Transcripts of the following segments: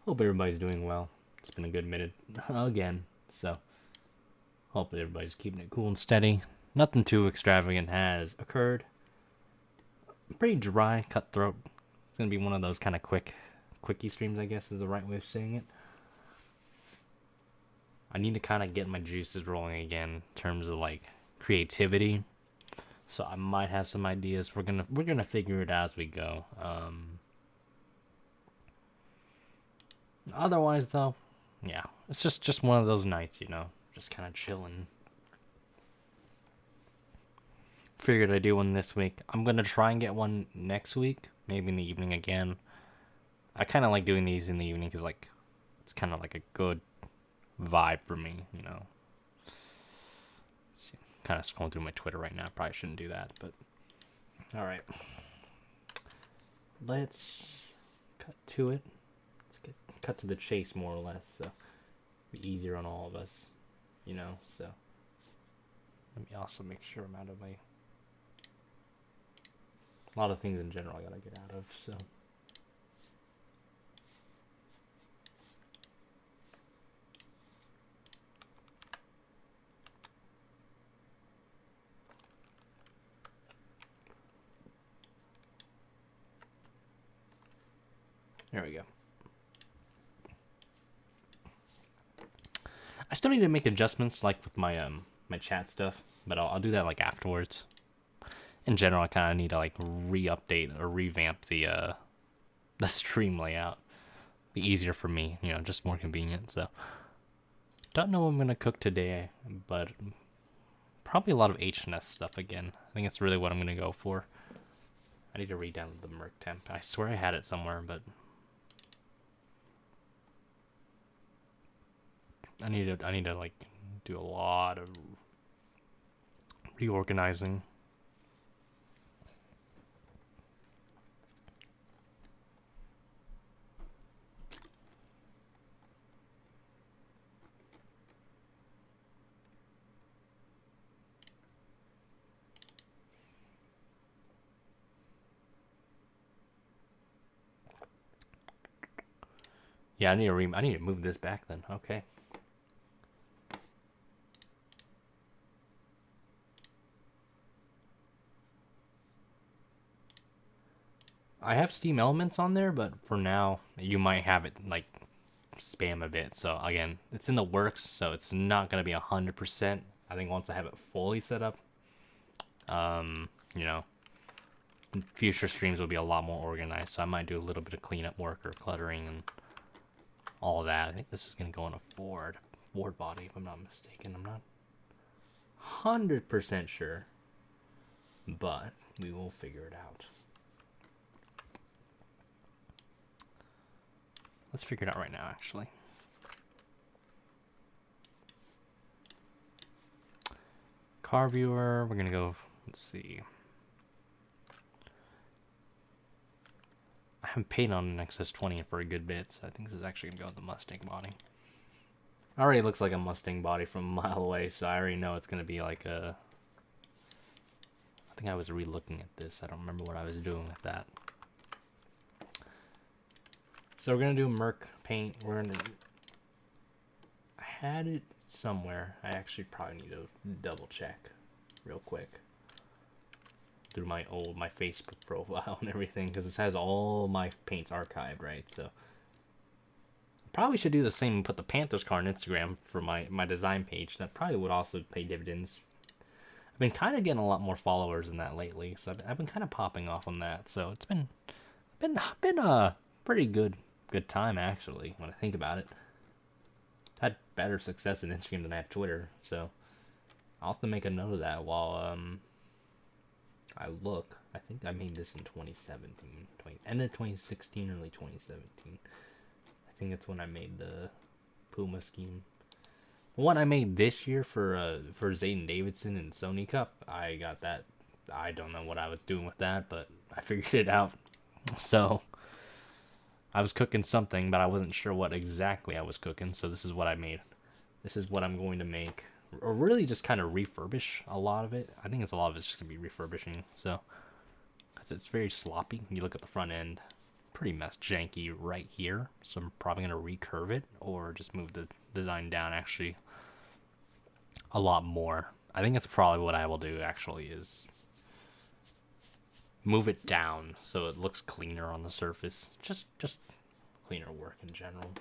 Hope everybody's doing well. It's been a good minute again, so hope everybody's keeping it cool and steady. Nothing too extravagant has occurred. Pretty dry, cutthroat. It's gonna be one of those kind of quickie streams, I guess is the right way of saying it. I need to kind of get my juices rolling again in terms of like creativity. So I might have some ideas. We're gonna figure it out as we go. Otherwise, though, yeah, it's just one of those nights, you know, just kind of chilling. Figured I'd do one this week. I'm gonna try and get one next week, maybe in the evening again. I kind of like doing these in the evening because like it's kind of like a good vibe for me, you know. Kind of scrolling through my Twitter right now. Probably shouldn't do that, but all right. Let's cut to it. Let's get cut to the chase, more or less. So be easier on all of us, you know. So let me also make sure I'm out of my. A lot of things in general I gotta get out of. So. There we go. I still need to make adjustments, like with my my chat stuff, but I'll do that like afterwards. In general, I kind of need to like re-update or revamp the stream layout. Be easier for me, you know, just more convenient. So, don't know what I'm gonna cook today, but probably a lot of HNS stuff again. I think it's really what I'm gonna go for. I need to re-download the Merc temp. I swear I had it somewhere, but. I need to like do a lot of reorganizing. Yeah, I need to move this back then. Okay. I have Steam Elements on there, but for now, you might have it like spam a bit. So again, it's in the works, so it's not gonna be 100%. I think once I have it fully set up, you know, future streams will be a lot more organized. So I might do a little bit of cleanup work or cluttering and all that. I think this is gonna go on a Ford body, if I'm not mistaken. I'm not 100% sure, but we will figure it out. Let's figure it out right now, actually. Car viewer, we're gonna go, let's see. I haven't paid on an XS20 for a good bit, so I think this is actually gonna go with the Mustang body. Already looks like a Mustang body from a mile away, so I already know it's gonna be like a... I think I was re-looking at this. I don't remember what I was doing with that. So we're gonna do Merc paint. I had it somewhere. I actually probably need to double check real quick through my Facebook profile and everything, because it has all my paints archived, right? So probably should do the same and put the Panthers car on Instagram for my design page. That probably would also pay dividends. I've been kind of getting a lot more followers in that lately, so I've been kind of popping off on that. So it's been a pretty good time, actually, when I think about it. Had better success in Instagram than I have Twitter, so I'll have to make a note of that while I look. I think I made this in 2017, end of 2016, early 2017. I think that's when I made the Puma scheme. The one I made this year for Zayden Davidson and Sony Cup, I got that. I don't know what I was doing with that, but I figured it out. So I was cooking something, but I wasn't sure what exactly I was cooking, so this is what I made. This is what I'm going to make. Or really just kind of refurbish a lot of it. I think it's a lot of it's just going to be refurbishing, so. Because it's very sloppy. You look at the front end. pretty janky right here, so I'm probably gonna recurve it or just move the design down actually a lot more. I think that's probably what I will do actually, is move it down so it looks cleaner on the surface. Just cleaner work in general.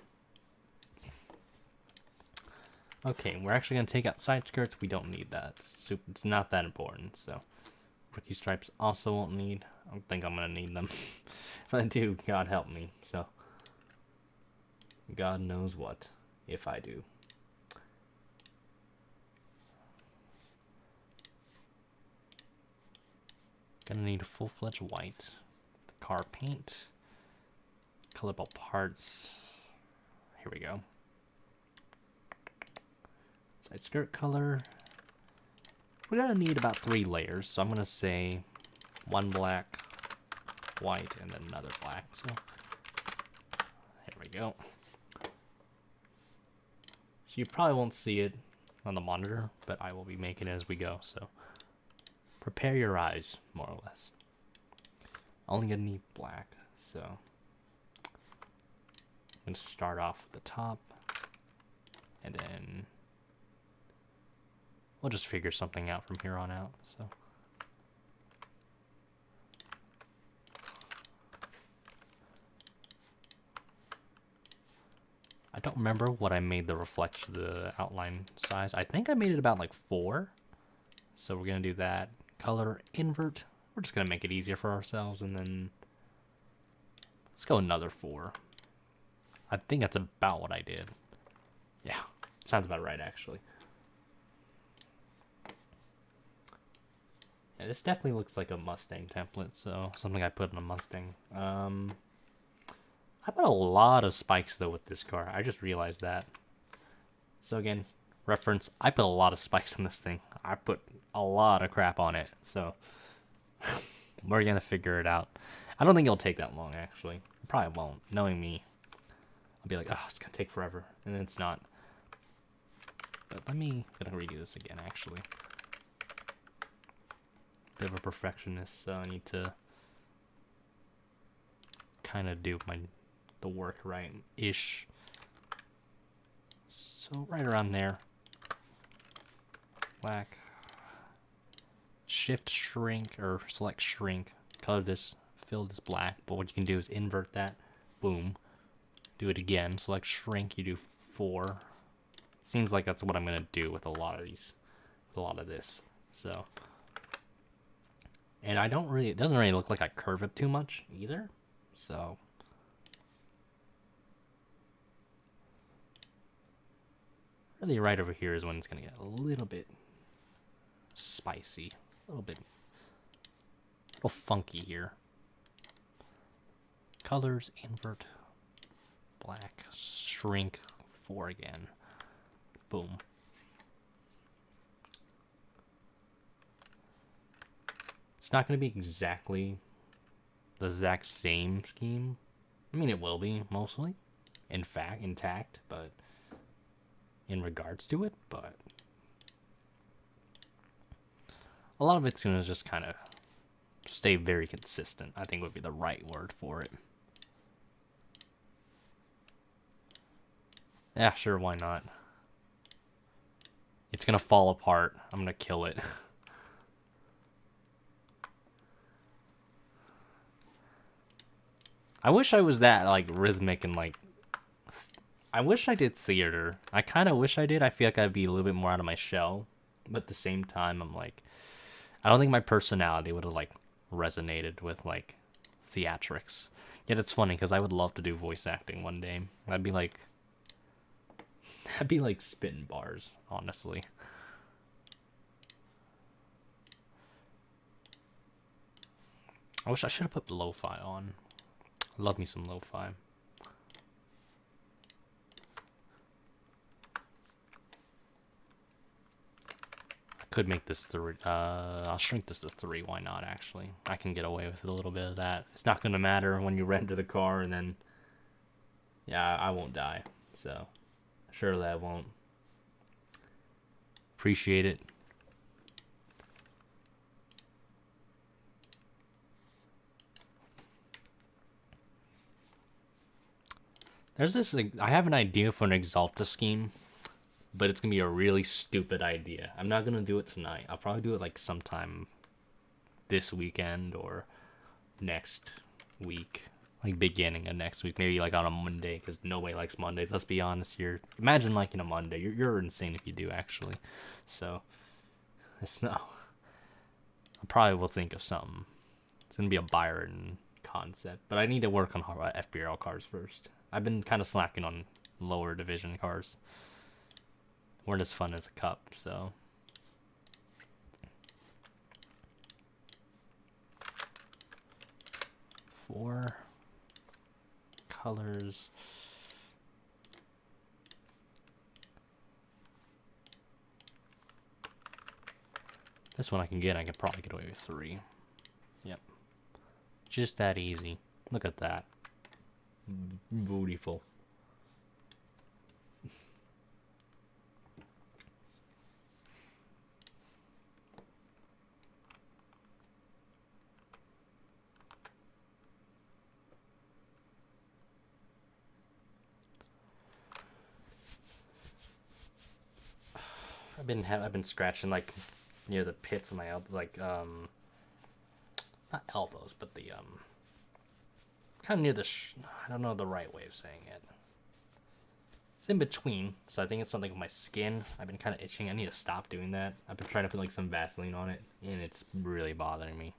Okay, we're actually gonna take out side skirts. We don't need that. It's not that important. So rookie stripes also won't need. I don't think I'm gonna need them. If I do, God help me. So God knows what if I do. Gonna need a full-fledged white. The car paint. Colorable parts. Here we go. Side skirt color. We're gonna need about 3 layers, so I'm gonna say 1 black, white, and then another black. So here we go. So you probably won't see it on the monitor, but I will be making it as we go. So prepare your eyes, more or less. Only gonna need black, so I'm gonna start off with the top, and then we'll just figure something out from here on out. So I don't remember what I made the reflection, the outline size. I think I made it about like 4. So we're gonna do that. Color invert. We're just gonna make it easier for ourselves, and then let's go another 4. I think that's about what I did. Yeah, sounds about right actually. Yeah, this definitely looks like a Mustang template, so something I put in a Mustang. I put a lot of spikes though with this car. I just realized that. So again, reference, I put a lot of spikes on this thing. I put a lot of crap on it, so we're gonna figure it out. I don't think it'll take that long actually. It probably won't. Knowing me, I'll be like, oh, it's gonna take forever, and it's not. But I'm gonna redo this again actually. Bit of a perfectionist, so I need to kind of do the work right-ish. So right around there. Black. Shift shrink, or select shrink. Color this, fill this black. But what you can do is invert that. Boom. Do it again. Select shrink, you do 4. Seems like that's what I'm gonna do with a lot of these. With a lot of this. So. And it doesn't really look like I curve it too much either. So. Really right over here is when it's gonna get a little bit spicy. A little funky here. Colors, invert, black, shrink, 4 again. Boom. It's not going to be exactly the exact same scheme. I mean, it will be, mostly. In fact, intact, but in regards to it, but a lot of it's going to just kind of stay very consistent, I think would be the right word for it. Yeah, sure, why not? It's going to fall apart. I'm going to kill it. I wish I was that, like, rhythmic and, like, I wish I did theater. I kind of wish I did. I feel like I'd be a little bit more out of my shell. But at the same time, I'm like, I don't think my personality would have, like, resonated with, like, theatrics. Yet it's funny, because I would love to do voice acting one day. I'd be like spitting bars, honestly. I wish I should have put lo-fi on. Love me some lo-fi. I could make this 3. I'll shrink this to 3. Why not, actually? I can get away with a little bit of that. It's not going to matter when you render the car and then... Yeah, I won't die. So, surely I won't. Appreciate it. There's this, like, I have an idea for an Exalta scheme, but it's gonna be a really stupid idea. I'm not gonna do it tonight. I'll probably do it like sometime this weekend or next week, like beginning of next week, maybe like on a Monday, because nobody likes Mondays. Let's be honest here. Imagine liking a Monday. You're insane if you do, actually. So it's no. I probably will think of something. It's gonna be a Byron concept, but I need to work on FBRL cars first. I've been kind of slacking on lower division cars. Weren't as fun as a cup, so. Four colors. This one I can probably get away with 3. Yep. Just that easy. Look at that. Beautiful. I've been scratching like near the pits of my elbow, like not elbows, but the kind of near the I don't know the right way of saying it. It's in between, so I think it's something with my skin. I've been kind of itching. I need to stop doing that. I've been trying to put like some Vaseline on it, and it's really bothering me.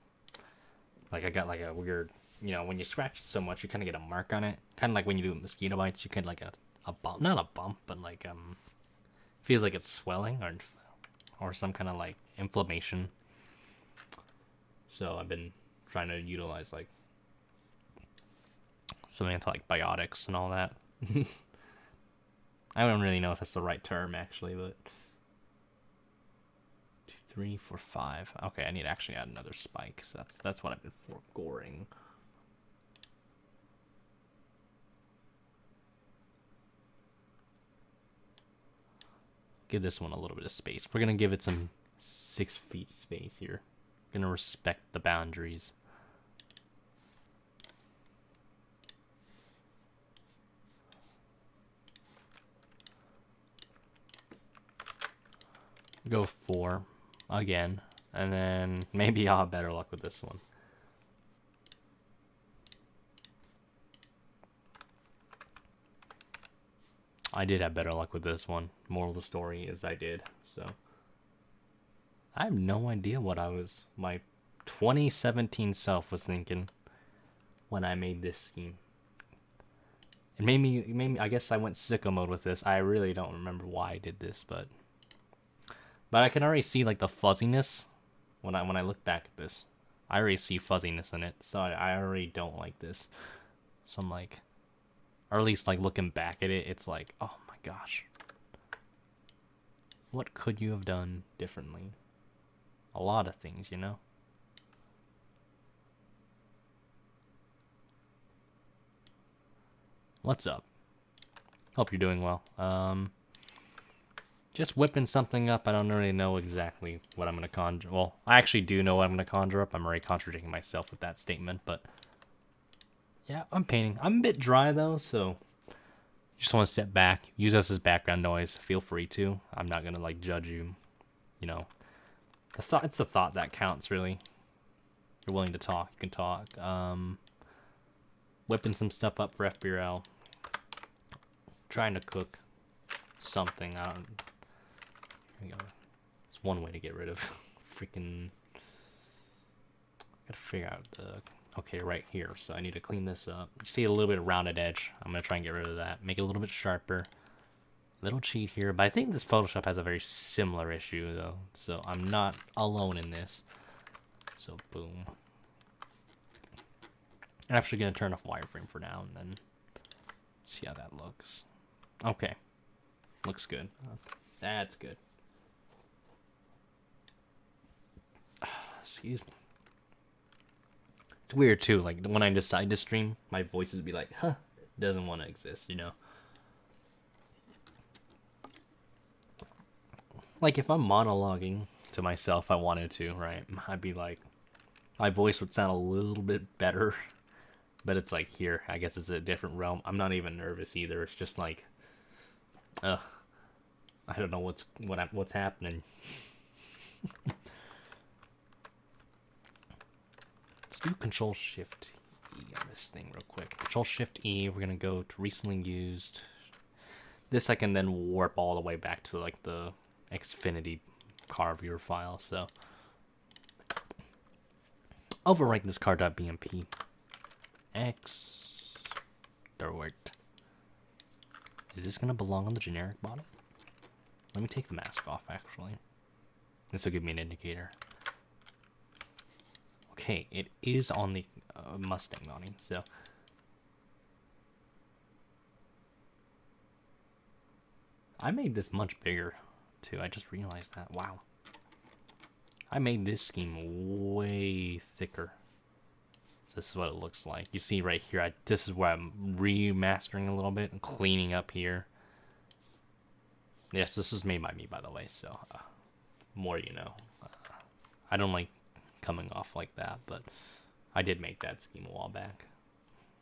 Like I got like a weird, when you scratch it so much, you kind of get a mark on it. Kind of like when you do mosquito bites, you get like a bump, not a bump, but like feels like it's swelling or some kind of like inflammation. So I've been trying to utilize like something into like biotics and all that. I don't really know if that's the right term actually, but 2, 3, 4, 5. Okay, I need to actually add another spike. So that's what I've been foregoing. Give this one a little bit of space. We're gonna give it some 6 feet space here. Gonna respect the boundaries. Go 4 again, and then maybe I'll have better luck with this one. I did have better luck with this one. Moral of the story is I did. So I have no idea what my 2017 self was thinking when I made this scheme. It made me. I guess I went sicko mode with this. I really don't remember why I did this, but I can already see like the fuzziness when I look back at this. I already see fuzziness in it, so I already don't like this. So I'm like. Or at least, like, looking back at it, it's like, oh my gosh. What could you have done differently? A lot of things, What's up? Hope you're doing well. Just whipping something up. I don't really know exactly what I'm going to conjure. Well, I actually do know what I'm going to conjure up. I'm already contradicting myself with that statement, but... yeah, I'm painting. I'm a bit dry though, so just want to step back, use us as background noise. Feel free to. I'm not gonna like judge you. It's the thought that counts, really. If you're willing to talk, you can talk. Whipping some stuff up for FBRL. Trying to cook something. Here we go. It's one way to get rid of freaking. Gotta figure out the. Okay, right here. So I need to clean this up. You see a little bit of rounded edge. I'm going to try and get rid of that. Make it a little bit sharper. Little cheat here. But I think this Photoshop has a very similar issue, though. So I'm not alone in this. So, boom. I'm actually going to turn off wireframe for now and then see how that looks. Okay. Looks good. That's good. Excuse me. It's weird too, like when I decide to stream, my voice would be like, huh, doesn't want to exist, Like if I'm monologuing to myself, I wanted to, right? I'd be like, my voice would sound a little bit better But it's like here, I guess it's a different realm. I'm not even nervous either. It's just like, I don't know what's happening. Let's do Ctrl Shift E on this thing real quick. Ctrl Shift E. We're gonna go to recently used. This I can then warp all the way back to like the Xfinity car viewer file. So overwrite this car.bmp. X. There worked. Is this gonna belong on the generic bottom? Let me take the mask off actually. This will give me an indicator. Okay, it is on the Mustang body, so. I made this much bigger, too. I just realized that. Wow. I made this scheme way thicker. So this is what it looks like. You see right here, this is where I'm remastering a little bit and cleaning up here. Yes, this was made by me, by the way, so more you know. I don't like coming off like that, but I did make that scheme a while back.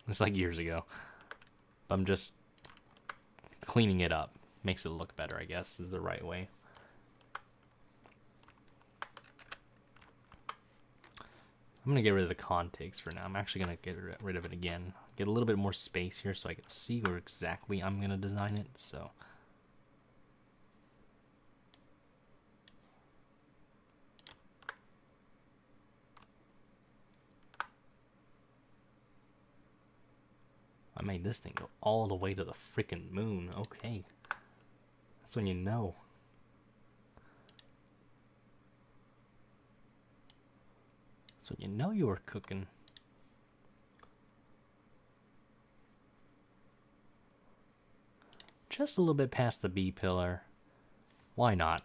It's like years ago. But I'm just cleaning it up. Makes it look better, I guess, is the right way. I'm gonna get rid of the contigs for now. I'm actually gonna get rid of it again. Get a little bit more space here so I can see where exactly I'm gonna design it. So I made this thing go all the way to the freaking moon. Okay. That's when you know. So you know you were cooking. Just a little bit past the B pillar. Why not?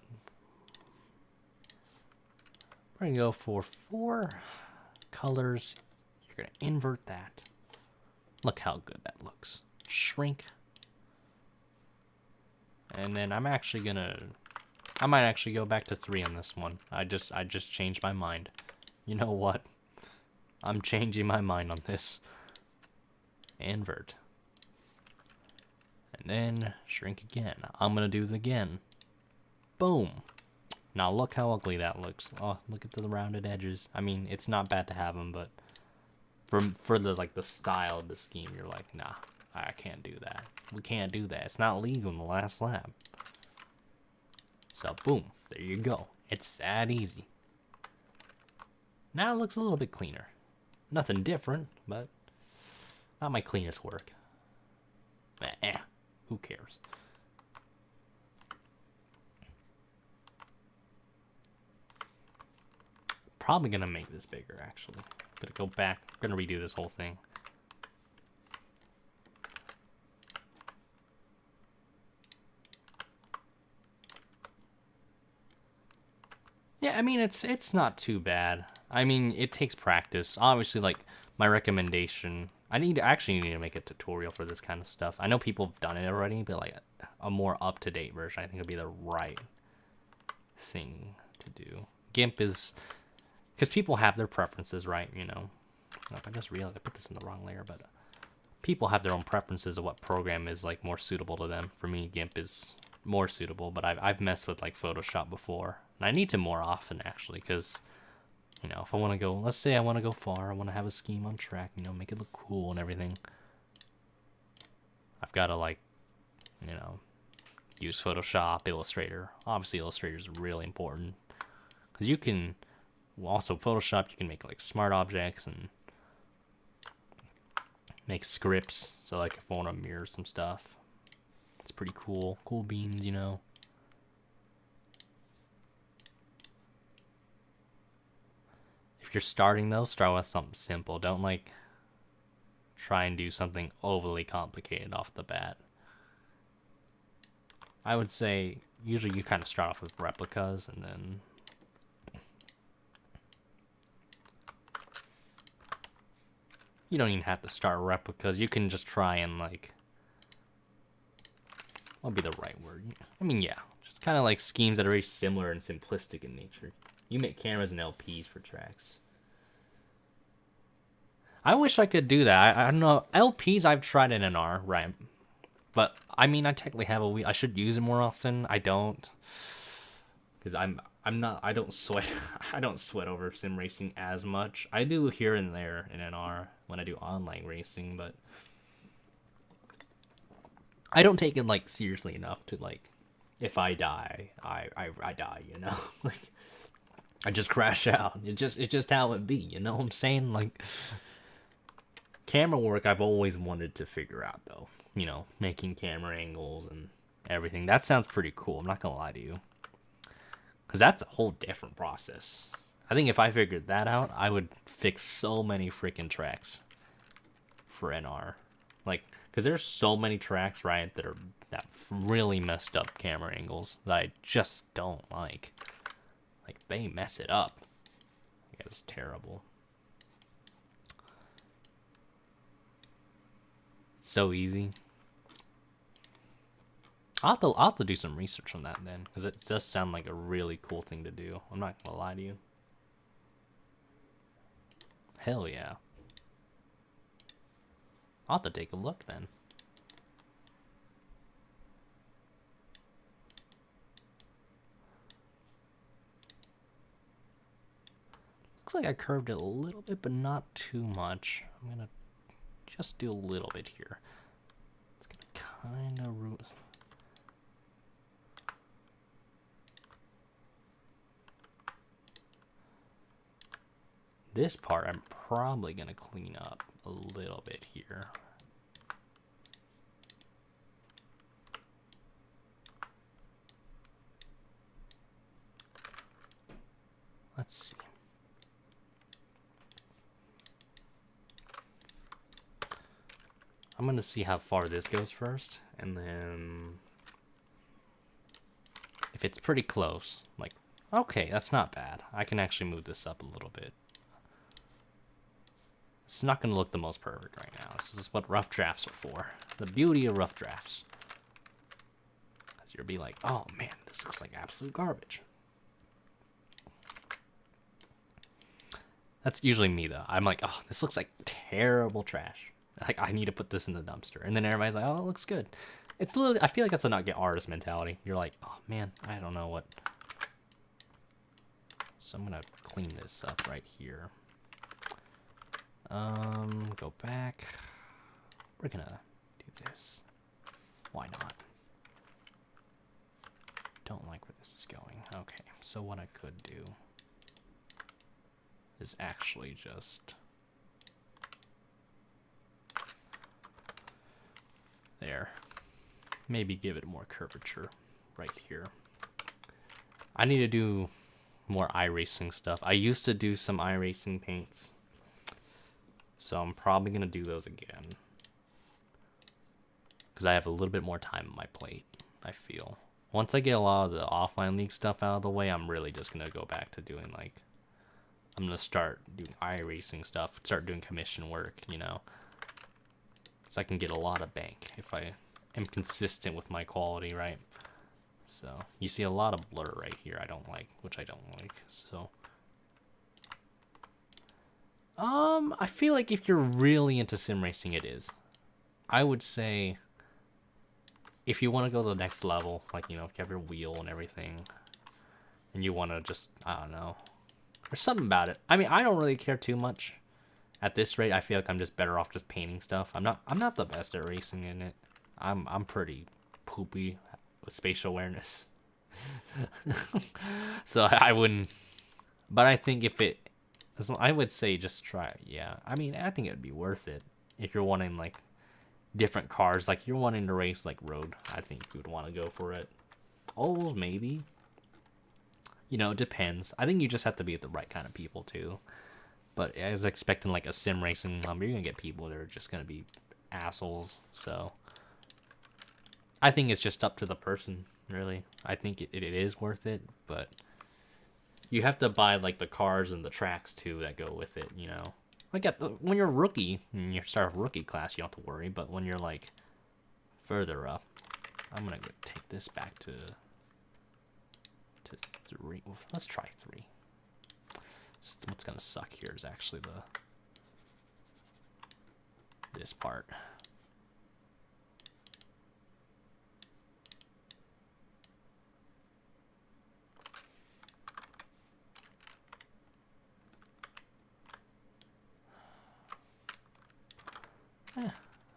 We're gonna go for 4 colors. You're gonna invert that. Look how good that looks. Shrink. And then I might actually go back to 3 on this one. I just changed my mind. You know what? I'm changing my mind on this. Invert. And then shrink again. I'm gonna do it again. Boom. Now look how ugly that looks. Oh, look at the rounded edges. I mean, it's not bad to have them, but for the like the style of the scheme, you're like, nah, I can't do that. We can't do that. It's not legal in the last lab. So boom, there you go. It's that easy. Now it looks a little bit cleaner. Nothing different, but not my cleanest work. Who cares? Probably gonna make this bigger, actually. Gonna go back, gonna redo this whole thing. Yeah, I mean, it's not too bad. I mean, it takes practice. Obviously, like, my recommendation, I actually need to make a tutorial for this kind of stuff. I know people have done it already, but like a more up-to-date version, I think would be the right thing to do. GIMP is, because people have their preferences, right? You know, I just realized I put this in the wrong layer, but people have their own preferences of what program is like more suitable to them. For me, GIMP is more suitable, but I've messed with like Photoshop before, and I need to more often actually, because you know, if I want to go, let's say I want to go far, I want to have a scheme on track, you know, make it look cool and everything, I've got to like, you know, use Photoshop, Illustrator. Obviously Illustrator is really important, because you can also Photoshop, you can make like smart objects and make scripts. So like if I want to mirror some stuff, it's pretty cool. Cool beans, you know. If you're starting though, start with something simple. Don't like try and do something overly complicated off the bat. I would say usually you kind of start off with replicas and then you don't even have to start replicas. You can just try and like, what would be the right word? I mean, yeah, just kind of like schemes that are very similar and simplistic in nature. You make cameras and LPs for tracks. I wish I could do that. I don't know. LPs I've tried in NR, right? But I mean, I technically have a Wii. I should use it more often. I don't, because I'm not. I don't sweat. I don't sweat over sim racing as much. I do here and there in NR when I do online racing, but I don't take it like seriously enough to like. If I die, I die. You know, like I just crash out. It's just how it be. You know what I'm saying? Like camera work, I've always wanted to figure out though. You know, making camera angles and everything. That sounds pretty cool. I'm not gonna lie to you. Because that's a whole different process. I think if I figured that out, I would fix so many freaking tracks for NR. Like, because there's so many tracks, right, that really messed up camera angles that I just don't like. Like, they mess it up. Yeah, it's terrible. It's so easy. I'll have to do some research on that then, because it does sound like a really cool thing to do. I'm not gonna lie to you. Hell yeah. I'll have to take a look then. Looks like I curved it a little bit, but not too much. I'm gonna just do a little bit here. It's gonna kind of root. This part I'm probably going to clean up a little bit here. Let's see. I'm going to see how far this goes first, and then if it's pretty close, like, okay, that's not bad. I can actually move this up a little bit. It's not going to look the most perfect right now. This is what rough drafts are for. The beauty of rough drafts. Because you'll be like, oh man, this looks like absolute garbage. That's usually me though. I'm like, oh, this looks like terrible trash. Like, I need to put this in the dumpster. And then everybody's like, oh, it looks good. It's literally, I feel like that's a not get artist mentality. You're like, oh man, I don't know what. So I'm going to clean this up right here. Go back. We're gonna do this. Why not? Don't like where this is going. Okay, so what I could do is actually just there. Maybe give it more curvature right here. I need to do more iRacing stuff. I used to do some iRacing paints. So I'm probably going to do those again. Because I have a little bit more time on my plate, I feel. Once I get a lot of the offline league stuff out of the way, I'm really just going to go back to doing, like... I'm going to start doing iRacing stuff. Start doing commission work, you know. So I can get a lot of bank if I am consistent with my quality, right? So, you see a lot of blur right here I don't like, which I don't like, so... I feel like if you're really into sim racing, it is. I would say if you want to go to the next level, like, you know, if you have your wheel and everything, and you want to just, I don't know, there's something about it. I mean, I don't really care too much. At this rate, I feel like I'm just better off just painting stuff. I'm not the best at racing in it. I'm pretty poopy with spatial awareness. So I wouldn't, but I think if it, I would say just try it. Yeah, I mean, I think it'd be worth it if you're wanting like different cars. Like you're wanting to race like road, I think you would want to go for it. Ovals maybe. You know, it depends. I think you just have to be with the right kind of people too. But I was expecting like a sim racing you're gonna get people that are just gonna be assholes. So I think it's just up to the person, really. I think it is worth it, but you have to buy like the cars and the tracks too that go with it, you know. Like when you're a rookie, and you start a rookie class, you don't have to worry. But when you're like further up, I'm gonna go take this back to 3. Let's try 3. What's gonna suck here is actually hardest part.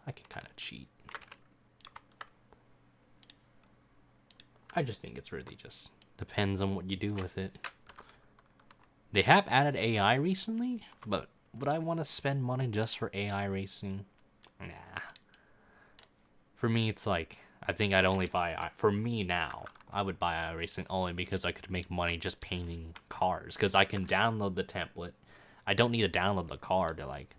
I can kind of cheat. I just think it's really just depends on what you do with it. They have added AI recently, but would I want to spend money just for AI racing? Nah. For me, it's like, I think I'd only buy, for me now, I would buy iRacing only because I could make money just painting cars. Because I can download the template. I don't need to download the car to like,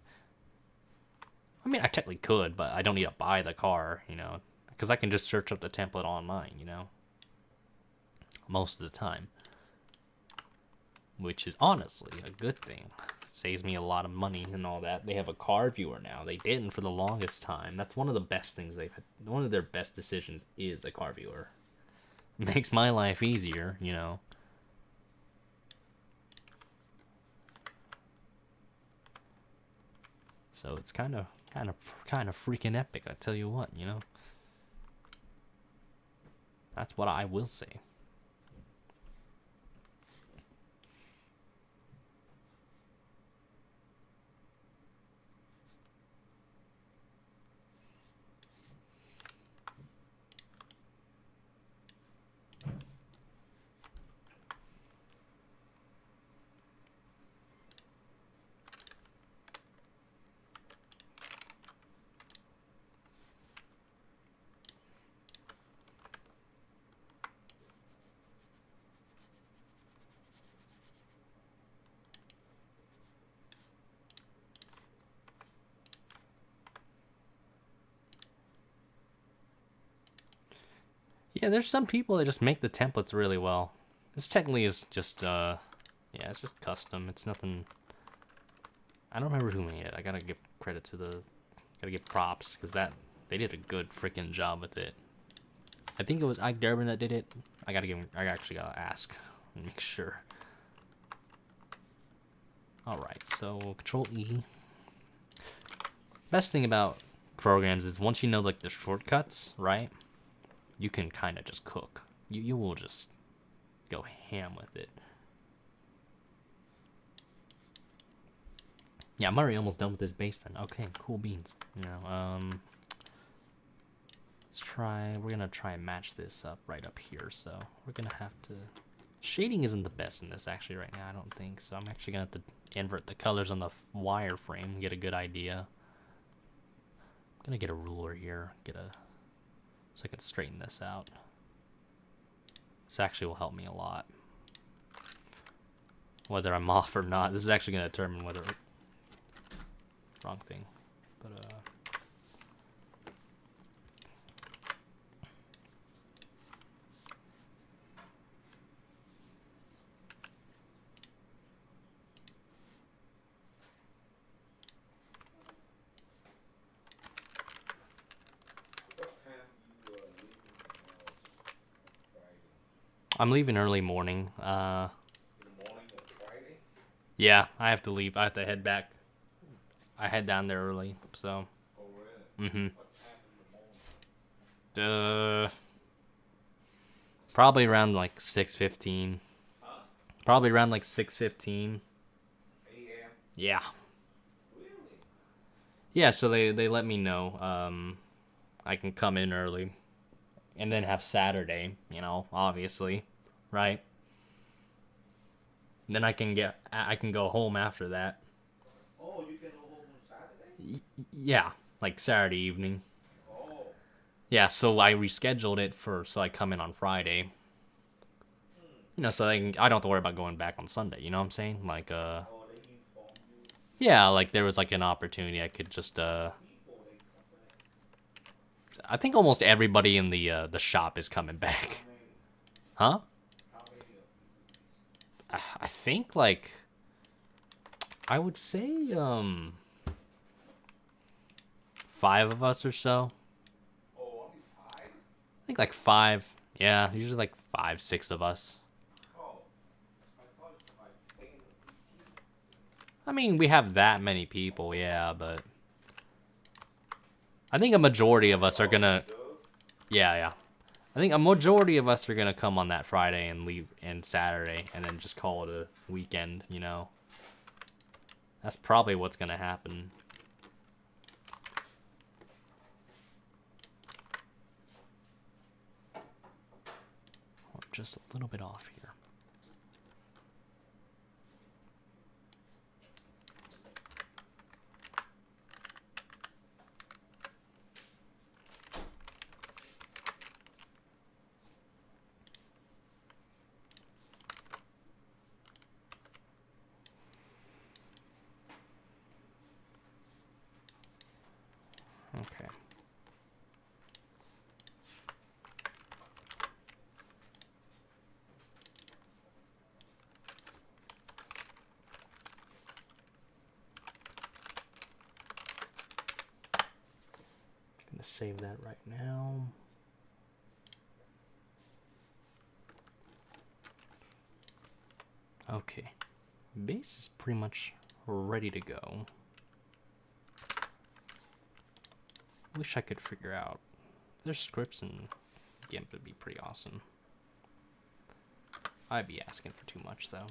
I mean, I technically could, but I don't need to buy the car, you know. Because I can just search up the template online, you know. Most of the time. Which is honestly a good thing. Saves me a lot of money and all that. They have a car viewer now. They didn't for the longest time. That's one of the best things they've had. One of their best decisions is a car viewer. It makes my life easier, you know. So it's kind of freaking epic, I tell you what, you know. That's what I will say. Yeah, there's some people that just make the templates really well. This technically is just, yeah, it's just custom. It's nothing. I don't remember who made it. I gotta give credit to the, gotta give props, because they did a good freaking job with it. I think it was Ike Durbin that did it. I actually gotta ask and make sure. Alright, so Ctrl E. Best thing about programs is once you know like the shortcuts, right? You can kind of just cook. You will just go ham with it. Yeah, I'm already almost done with this base then. Okay, cool beans. You know, let's try. We're gonna try and match this up right up here. So we're gonna have to. Shading isn't the best in this actually right now. I don't think so. I'm actually gonna have to invert the colors on the wireframe. Get a good idea. I'm gonna get a ruler here. So I can straighten this out. This actually will help me a lot. Whether I'm off or not. This is actually going to determine whether... Wrong thing. But, I'm leaving early morning. In the morning of Friday? Yeah, I have to leave. I have to head back. I head down there early, so. Oh, really? Mm-hmm. What time in the morning? Probably around like 6:15. Huh? Probably around like 6:15. AM? Yeah. Really? Yeah, so they let me know. I can come in early. And then have Saturday, you know, obviously, right? And then I can go home after that. Oh, you can go home on Saturday? Yeah, like Saturday evening. Oh. Yeah, so I rescheduled it so I come in on Friday. You know, so I don't have to worry about going back on Sunday, you know what I'm saying? Like, Oh, they informed you? yeah, like there was like an opportunity I could just, People, they come back. I think almost everybody in the shop is coming back. How many? Huh? How many of you? I think like, I would say, 5 of us or so. Oh, only 5? I think like 5. Yeah, usually like 5, 6 of us. Oh. I thought it was like 10 or 15. I mean, we have that many people, yeah, but I think a majority of us are gonna. Yeah, yeah. I think a majority of us are gonna come on that Friday and leave and Saturday, and then just call it a weekend. You know. That's probably what's gonna happen. Oh, just a little bit off here. Okay. Gonna save that right now. Okay. Base is pretty much ready to go. Wish I could figure out. There's scripts in GIMP, would be pretty awesome. I'd be asking for too much though.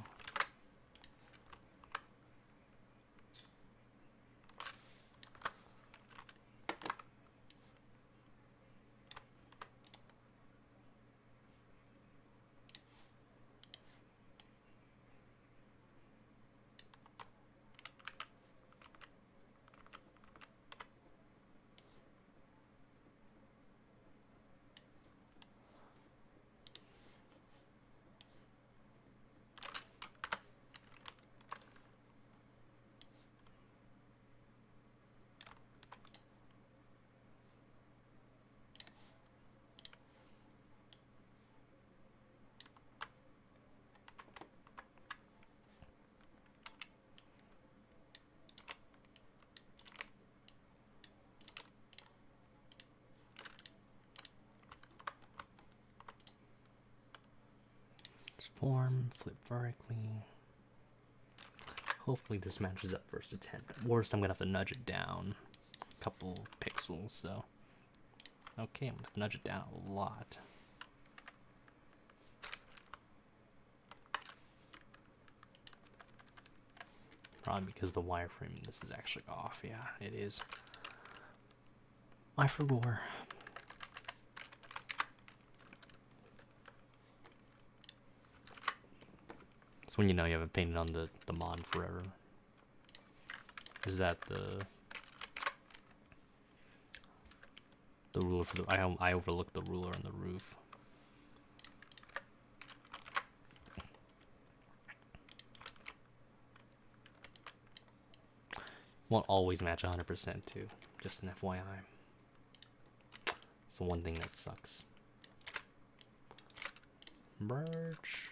Form, flip vertically. Hopefully this matches up first attempt. At worst, I'm gonna have to nudge it down a couple pixels, so. Okay, I'm gonna nudge it down a lot. Probably because the wireframe, this is actually off. Yeah, it is. I forgot. That's when you know you haven't painted on the mod forever. Is that the ruler for the... I overlooked the ruler on the roof. Won't always match 100% too. Just an FYI. It's the one thing that sucks. Merge.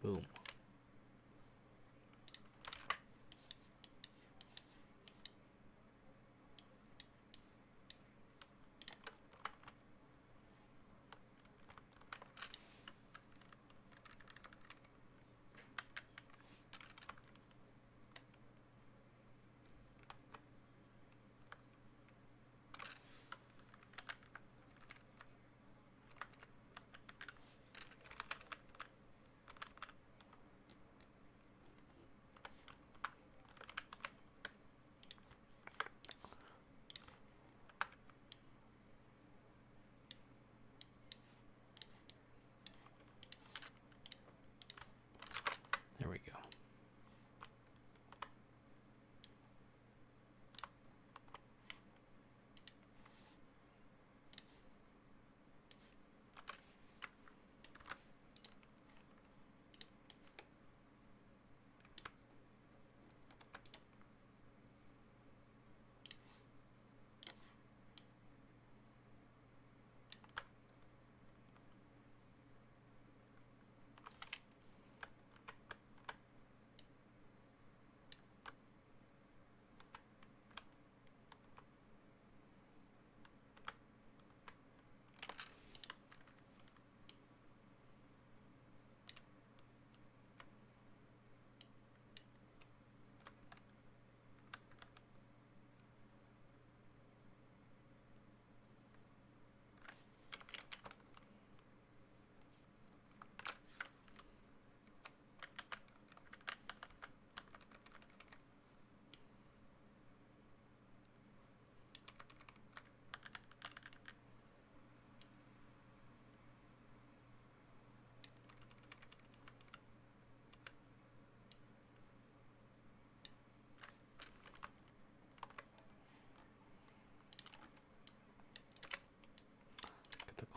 Boom.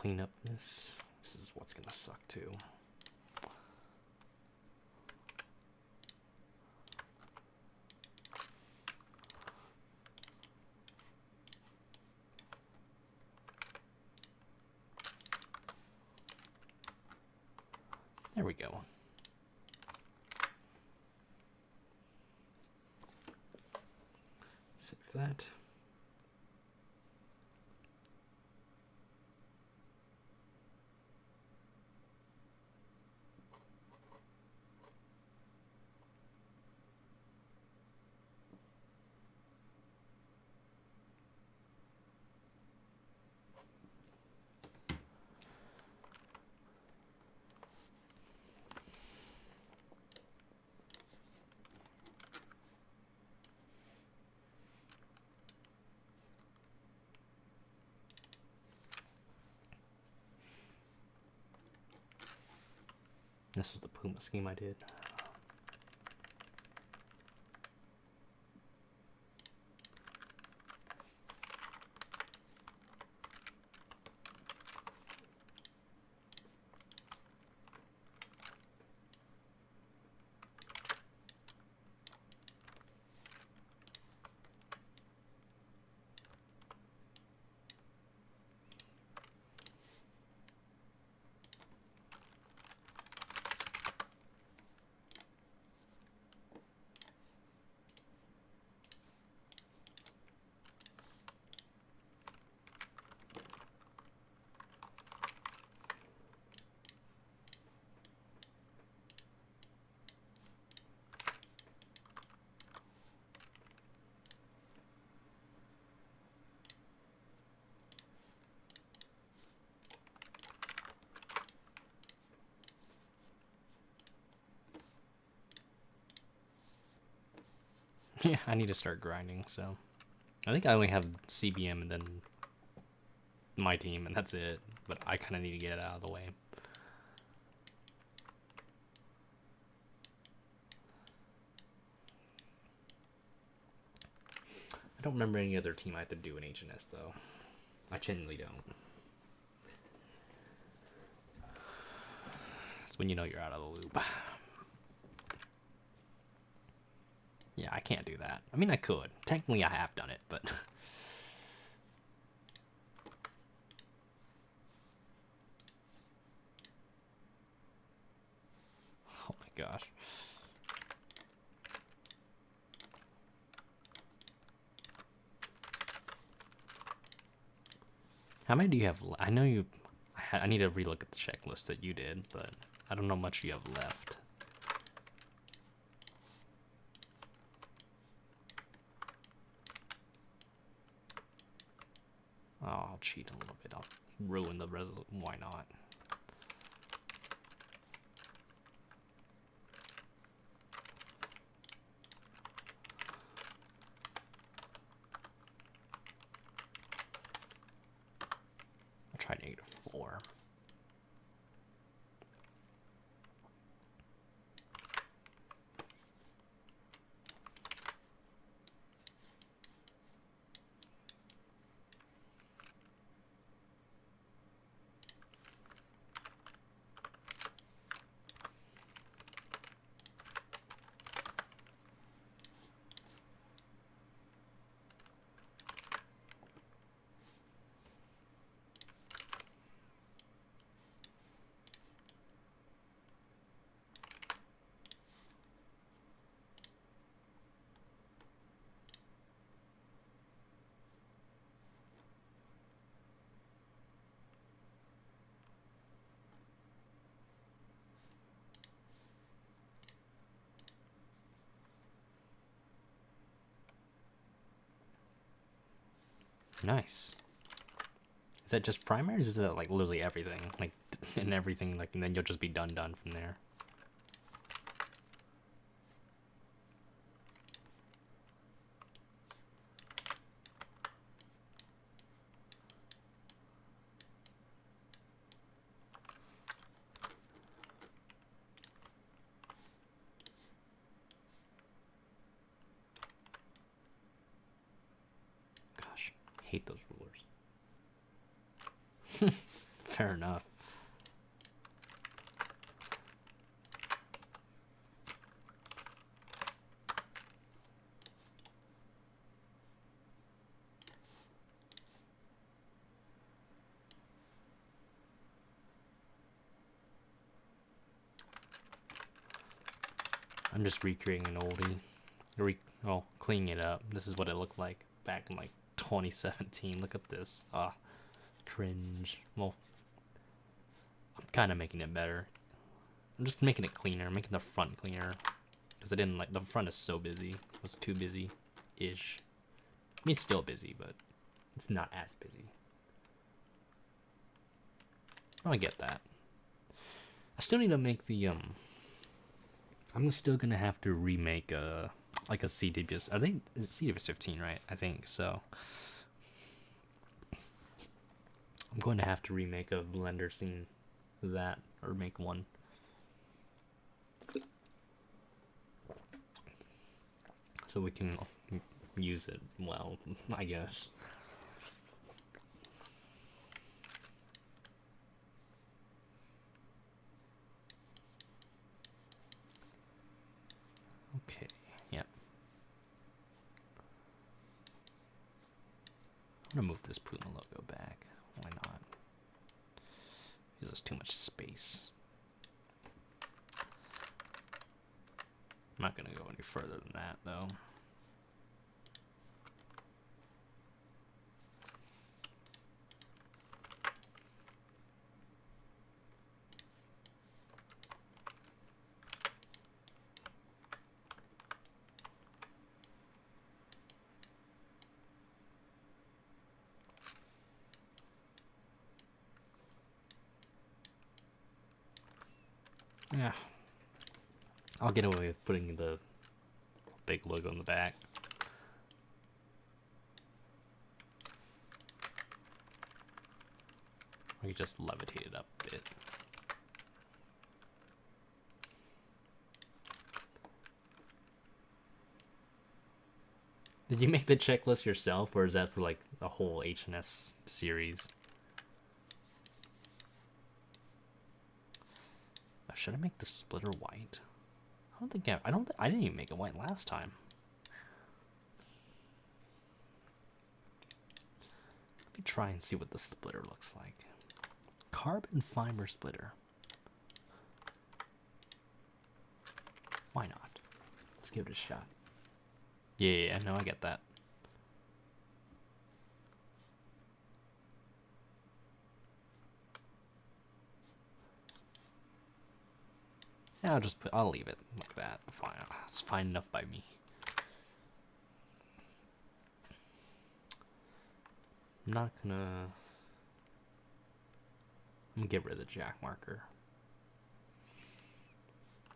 clean up this. This is what's gonna suck too. There we go. Save that. This was the Puma scheme I did. Yeah, I need to start grinding, so I think I only have CBM and then my team, and that's it. But I kind of need to get it out of the way. I don't remember any other team I have to do in HNS, though. I genuinely don't. That's when you know you're out of the loop. Yeah, I can't do that. I mean, I could. Technically, I have done it, but... Oh my gosh. How many do you have? I know you... I need to relook at the checklist that you did, but I don't know much you have left. Oh, I'll cheat a little bit. I'll ruin the resolution. Why not? I'll try -4. Nice. Is that just primaries? Is that like literally everything? Like, and everything, like, and then you'll just be done from there? Gosh, hate those rulers. Fair enough. I'm just recreating an oldie. Cleaning it up. This is what it looked like back in like 2017. Look at this. Ah, cringe. Well, I'm kind of making it better. I'm just making it cleaner. I'm making the front cleaner. Because I didn't like, the front is so busy. It was too busy-ish. I mean, it's still busy, but it's not as busy. I get that. I still need to make the, I'm still gonna have to remake like a CDBS. I think it's CDBS 15, right? I think so. I'm going to have to remake a Blender scene that, or make one. So we can use it well, I guess. Okay, yep. I'm gonna move this Puma logo back. Why not? Because there's too much space. I'm not gonna go any further than that, though. Yeah. I'll get away with putting the big logo in the back. I could just levitate it up a bit. Did you make the checklist yourself, or is that for like the whole HNS series? Should I make the splitter white? I didn't even make it white last time. Let me try and see what the splitter looks like. Carbon fiber splitter. Why not? Let's give it a shot. Yeah, no, I get that. Yeah, I'll leave it like that. Fine, it's fine enough by me. I'm gonna get rid of the jack marker.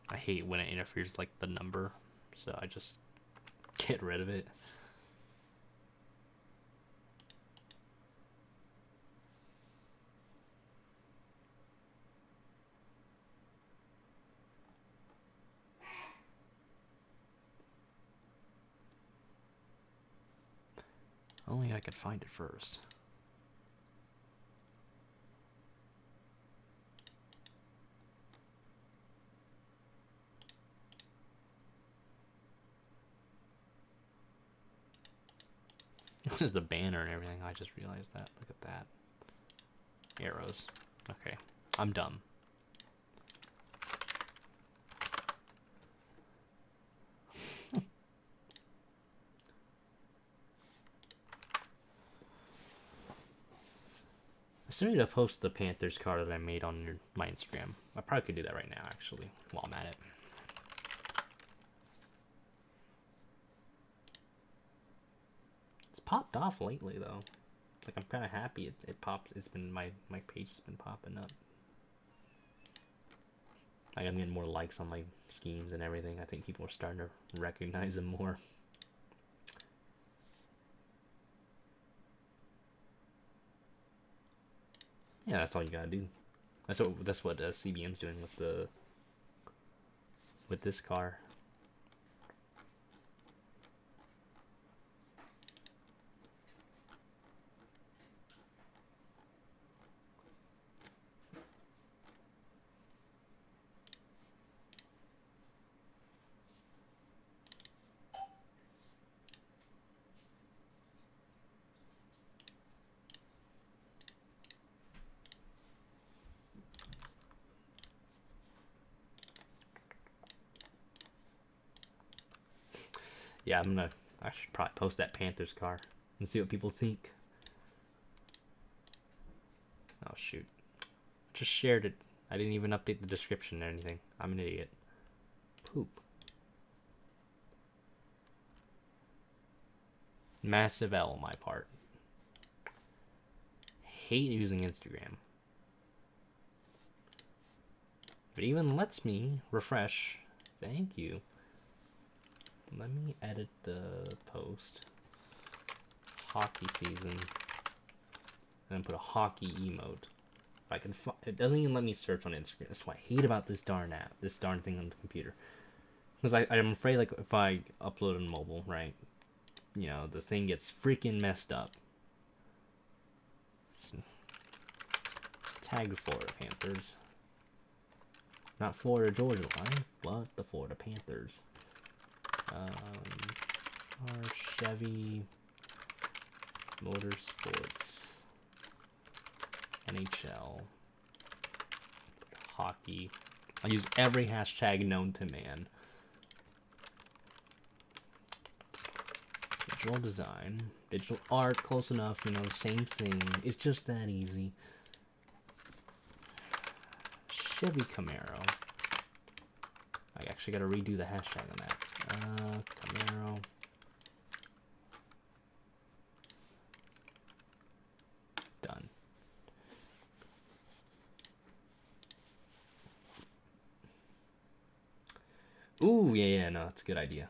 I hate when it interferes like the number, so I just get rid of it. Only I could find it first. This is the banner and everything. I just realized that. Look at that. Arrows. Okay. I'm dumb. I still need to post the Panthers card that I made on my Instagram. I probably could do that right now, actually, while I'm at it. It's popped off lately, though. Like, I'm kind of happy it pops. It's been, my page has been popping up. Like, I'm getting more likes on my schemes and everything. I think people are starting to recognize them more. Yeah, that's all you gotta do. That's what CBM's doing with this car. Yeah, I should probably post that Panthers car and see what people think. Oh shoot. Just shared it. I didn't even update the description or anything. I'm an idiot. Poop. Massive L on my part. Hate using Instagram. If it even lets me refresh, thank you. Let me edit the post. Hockey season. And then put a hockey emote. If I can it doesn't even let me search on Instagram. That's what I hate about this darn app. This darn thing on the computer. Because I'm afraid, like, if I upload on mobile, right? You know, the thing gets freaking messed up. So, tag Florida Panthers. Not Florida Georgia Line, but the Florida Panthers. Our Chevy Motorsports, NHL, hockey. I use every hashtag known to man. Digital design, digital art, close enough, you know, same thing. It's just that easy. Chevy Camaro. I actually gotta redo the hashtag on that. Camaro. Done. Ooh, yeah, no, that's a good idea.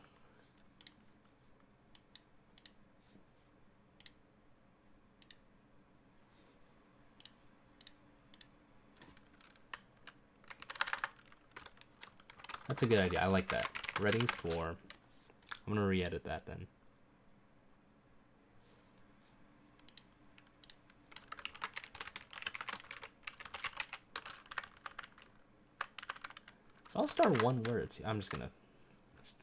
That's a good idea. I like that. Ready for... I'm going to re-edit that then. So I'll start one word. I'm just going to...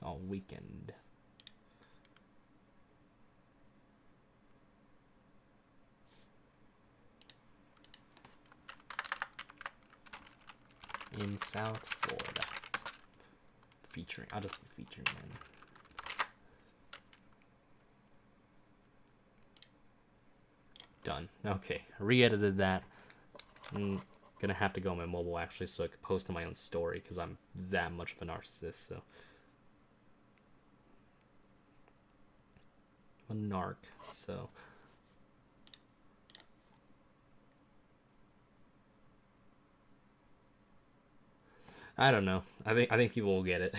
all weekend. In South Florida. Featuring. I'll just be featuring then. Done. Okay. Re-edited that. I'm gonna have to go on my mobile actually so I can post on my own story because I'm that much of a narcissist, so. A narc, so. I don't know. I think people will get it.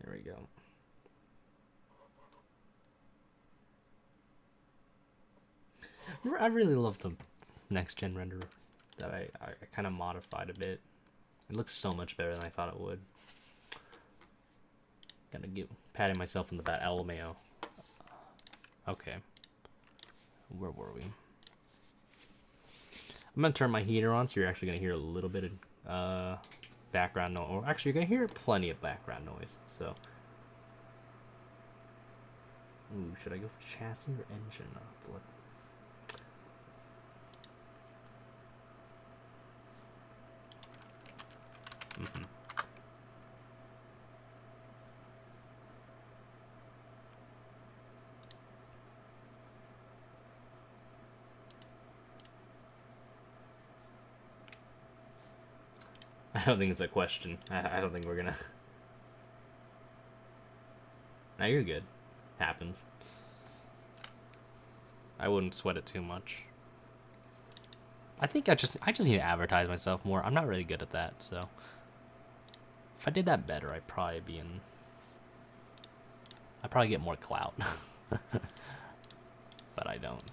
There we go. I really love the next gen renderer that I kind of modified a bit. It looks so much better than I thought it would. Gotta give patting myself in the back. LMAO. Okay. Where were we? I'm gonna turn my heater on, so you're actually gonna hear a little bit of background noise. Or actually, you're gonna hear plenty of background noise. So, ooh, should I go for chassis or engine? Mm-hmm. I don't think it's a question. I don't think we're gonna... Now you're good. Happens. I wouldn't sweat it too much. I think I just need to advertise myself more. I'm not really good at that, so... If I did that better, I'd probably be in... I'd probably get more clout. But I don't.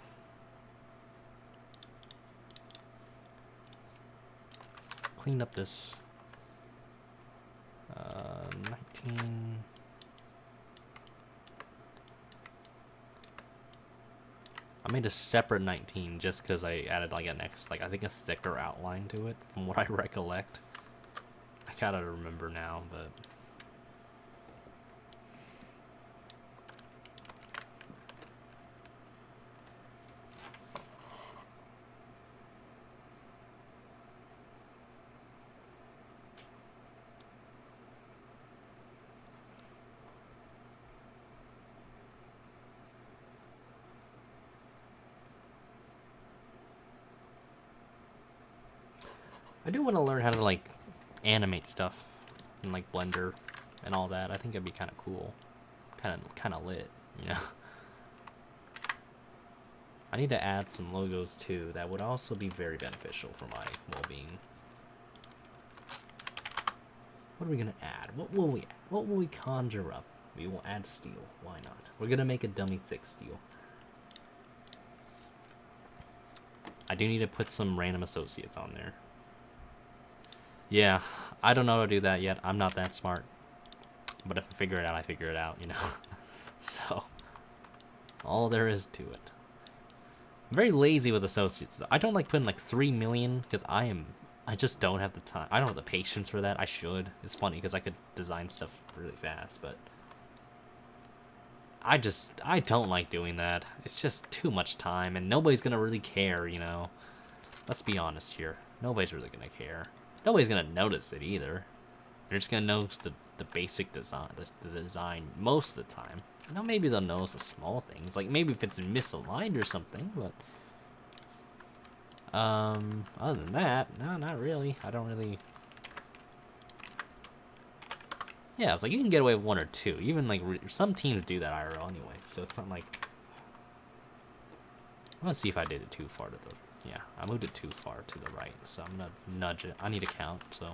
Cleaned up this 19. I made a separate 19 just because I added like an X, like I think a thicker outline to it from what I recollect. I gotta remember now, but I do want to learn how to like animate stuff in like Blender and all that. I think it'd be kind of cool, kind of lit, you know. I need to add some logos too. That would also be very beneficial for my well-being. What are we gonna add? What will we add? What will we conjure up? We will add steel. Why not? We're gonna make a dummy thick steel. I do need to put some random associates on there. Yeah, I don't know how to do that yet. I'm not that smart. But if I figure it out, I figure it out, you know. So, all there is to it. I'm very lazy with associates, though. I don't like putting like 3 million because I just don't have the time. I don't have the patience for that. I should. It's funny because I could design stuff really fast, but I don't like doing that. It's just too much time, and nobody's gonna really care, you know. Let's be honest here. Nobody's really gonna care. Nobody's gonna notice it either. They're just gonna notice the basic design, the design most of the time. Now maybe they'll notice the small things, like maybe if it's misaligned or something, but other than that, no, not really. I don't really. Yeah, it's like you can get away with 1 or 2. Even like some teams do that IRL anyway, so it's not like. I'm gonna see if I did it too far to the. Yeah, I moved it too far to the right, so I'm gonna nudge it. I need to count, so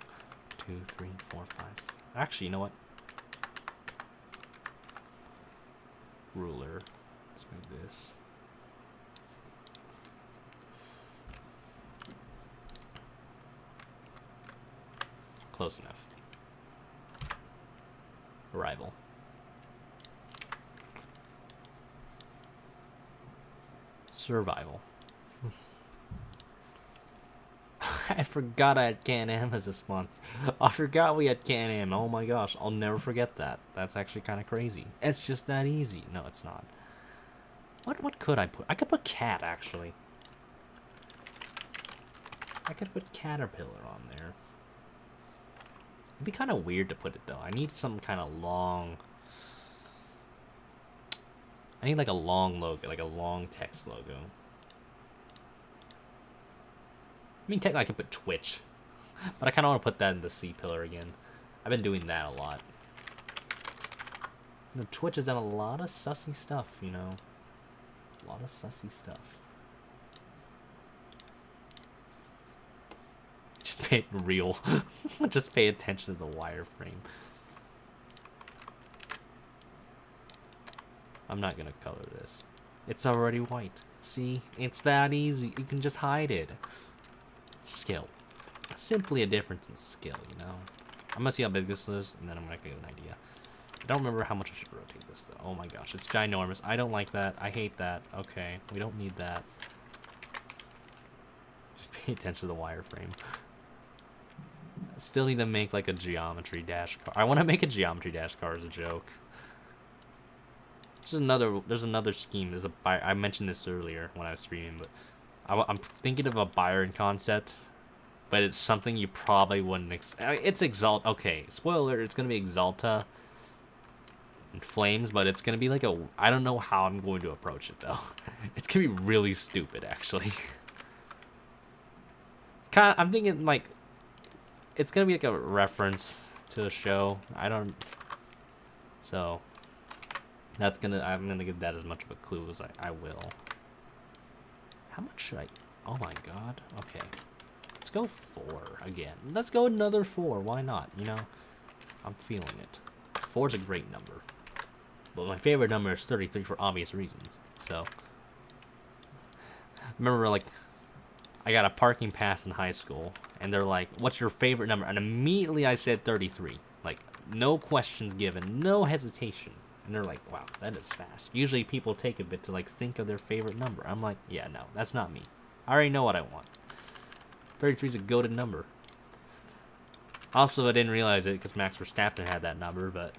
2, 3, 4, 5. Actually, you know what? Ruler. Let's move this. Close enough. Arrival. Survival. I forgot I had Can-Am as a sponsor. I forgot we had Can-Am. Oh my gosh, I'll never forget that. That's actually kind of crazy. It's just that easy. No, it's not. What could I put? I could put cat, actually. I could put caterpillar on there. It'd be kind of weird to put it, though. I need some kind of long... I need like a long logo, like a long text logo. I mean, technically I could put Twitch, but I kind of want to put that in the C pillar again. I've been doing that a lot. The Twitch has done a lot of sussy stuff, you know. A lot of sussy stuff. Just pay it real. Just pay attention to the wireframe. I'm not gonna color this. It's already white. See? It's that easy. You can just hide it. Skill. Simply a difference in skill, you know? I'm gonna see how big this is, and then I'm gonna give an idea. I don't remember how much I should rotate this, though. Oh my gosh, it's ginormous. I don't like that. I hate that. Okay, we don't need that. Just pay attention to the wireframe. I still need to make, like, a geometry dash car. I want to make a geometry dash car as a joke. There's another scheme. I mentioned this earlier when I was streaming, but I'm thinking of a Byron concept, but it's something you probably wouldn't it's Exalt. Okay, spoiler, it's gonna be Exalta and Flames, but it's gonna be like I don't know how I'm going to approach it though. It's gonna be really stupid, actually. I'm thinking like it's gonna be like a reference to a show. So I'm gonna give that as much of a clue as I will. How much should I? Oh my god. Okay. Let's go 4 again. Let's go another 4. Why not? You know, I'm feeling it. 4 is a great number. But my favorite number is 33 for obvious reasons. So, remember, like, I got a parking pass in high school, and they're like, what's your favorite number? And immediately I said 33. Like, no questions given, no hesitation. And they're like, wow, that is fast. Usually people take a bit to like think of their favorite number. I'm like, yeah, no, that's not me. I already know what I want. 33 is a goated number. Also, I didn't realize it because Max Verstappen had that number, but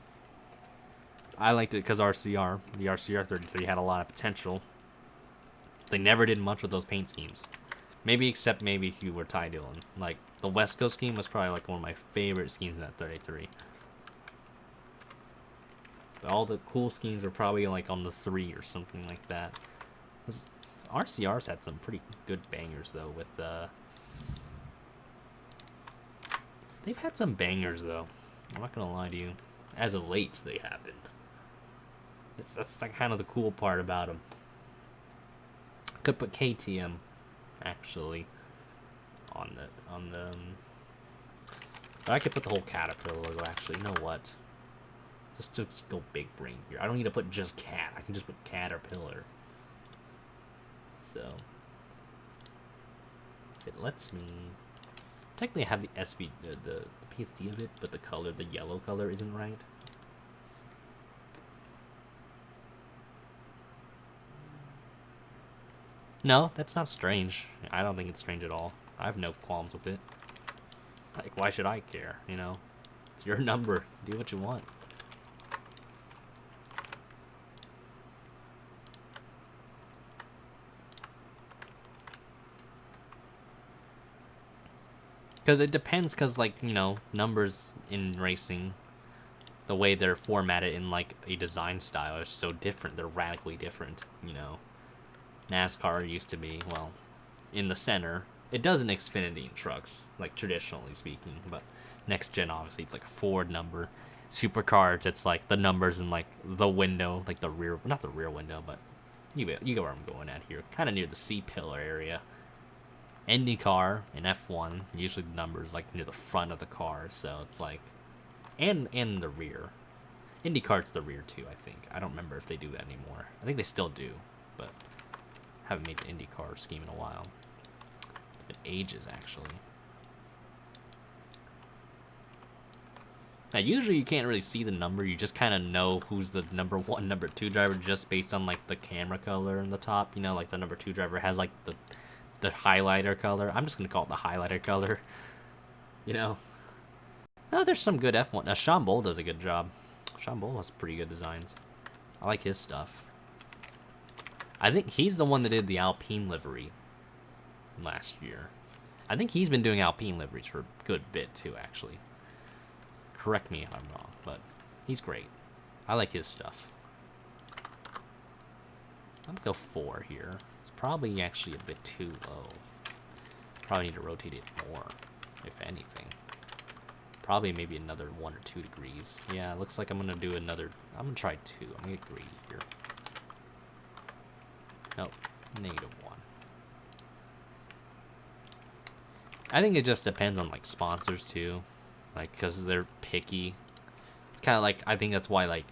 I liked it because the RCR 33 had a lot of potential. They never did much with those paint schemes. Maybe except maybe if you were Ty Dillon. Like, the West Coast scheme was probably like one of my favorite schemes in that 33. But all the cool schemes were probably like on the 3 or something like that. RCR's had some pretty good bangers though with They've had some bangers though. I'm not gonna lie to you. As of late, they happened. That's like kind of the cool part about them. Could put KTM, actually, on the. But I could put the whole Caterpillar logo. Actually, you know what? Just go big brain here. I don't need to put just cat. I can just put Caterpillar. So if it lets me. Technically, I have the the PSD of it, but the color, the yellow color, isn't right. No, that's not strange. I don't think it's strange at all. I have no qualms with it. Like, why should I care, you know? It's your number. Do what you want. Because it depends, because, like, you know, numbers in racing, the way they're formatted in, like, a design style is so different. They're radically different, you know? NASCAR used to be, well, in the center. It does in Xfinity and trucks, like, traditionally speaking, but next gen, obviously, it's like a Ford number. Supercars, it's like the numbers in, like, the window, like the rear, not the rear window, but you get where I'm going at here. Kind of near the C-pillar area. IndyCar and F1, usually the numbers like near the front of the car, so it's like, and the rear. IndyCar's the rear too, I think. I don't remember if they do that anymore. I think they still do, but haven't made the IndyCar scheme in a while. It ages actually. Now usually you can't really see the number. You just kind of know who's the number 1, number 2 driver just based on like the camera color in the top. You know, like the number 2 driver has like the highlighter color. I'm just gonna call it the highlighter color. You know. No, there's some good F1. Now Sean Bull does a good job. Sean Bull has pretty good designs. I like his stuff. I think he's the one that did the Alpine livery last year. I think he's been doing Alpine liveries for a good bit too, actually. Correct me if I'm wrong, but he's great. I like his stuff. I'm gonna go 4 here. It's probably actually a bit too low. Probably need to rotate it more, if anything. Probably maybe another 1 or 2 degrees. Yeah, it looks like I'm gonna do another. I'm gonna try 2. I'm gonna get greedy here. Nope, -1. I think it just depends on like sponsors too, like because they're picky. It's kind of like, I think that's why like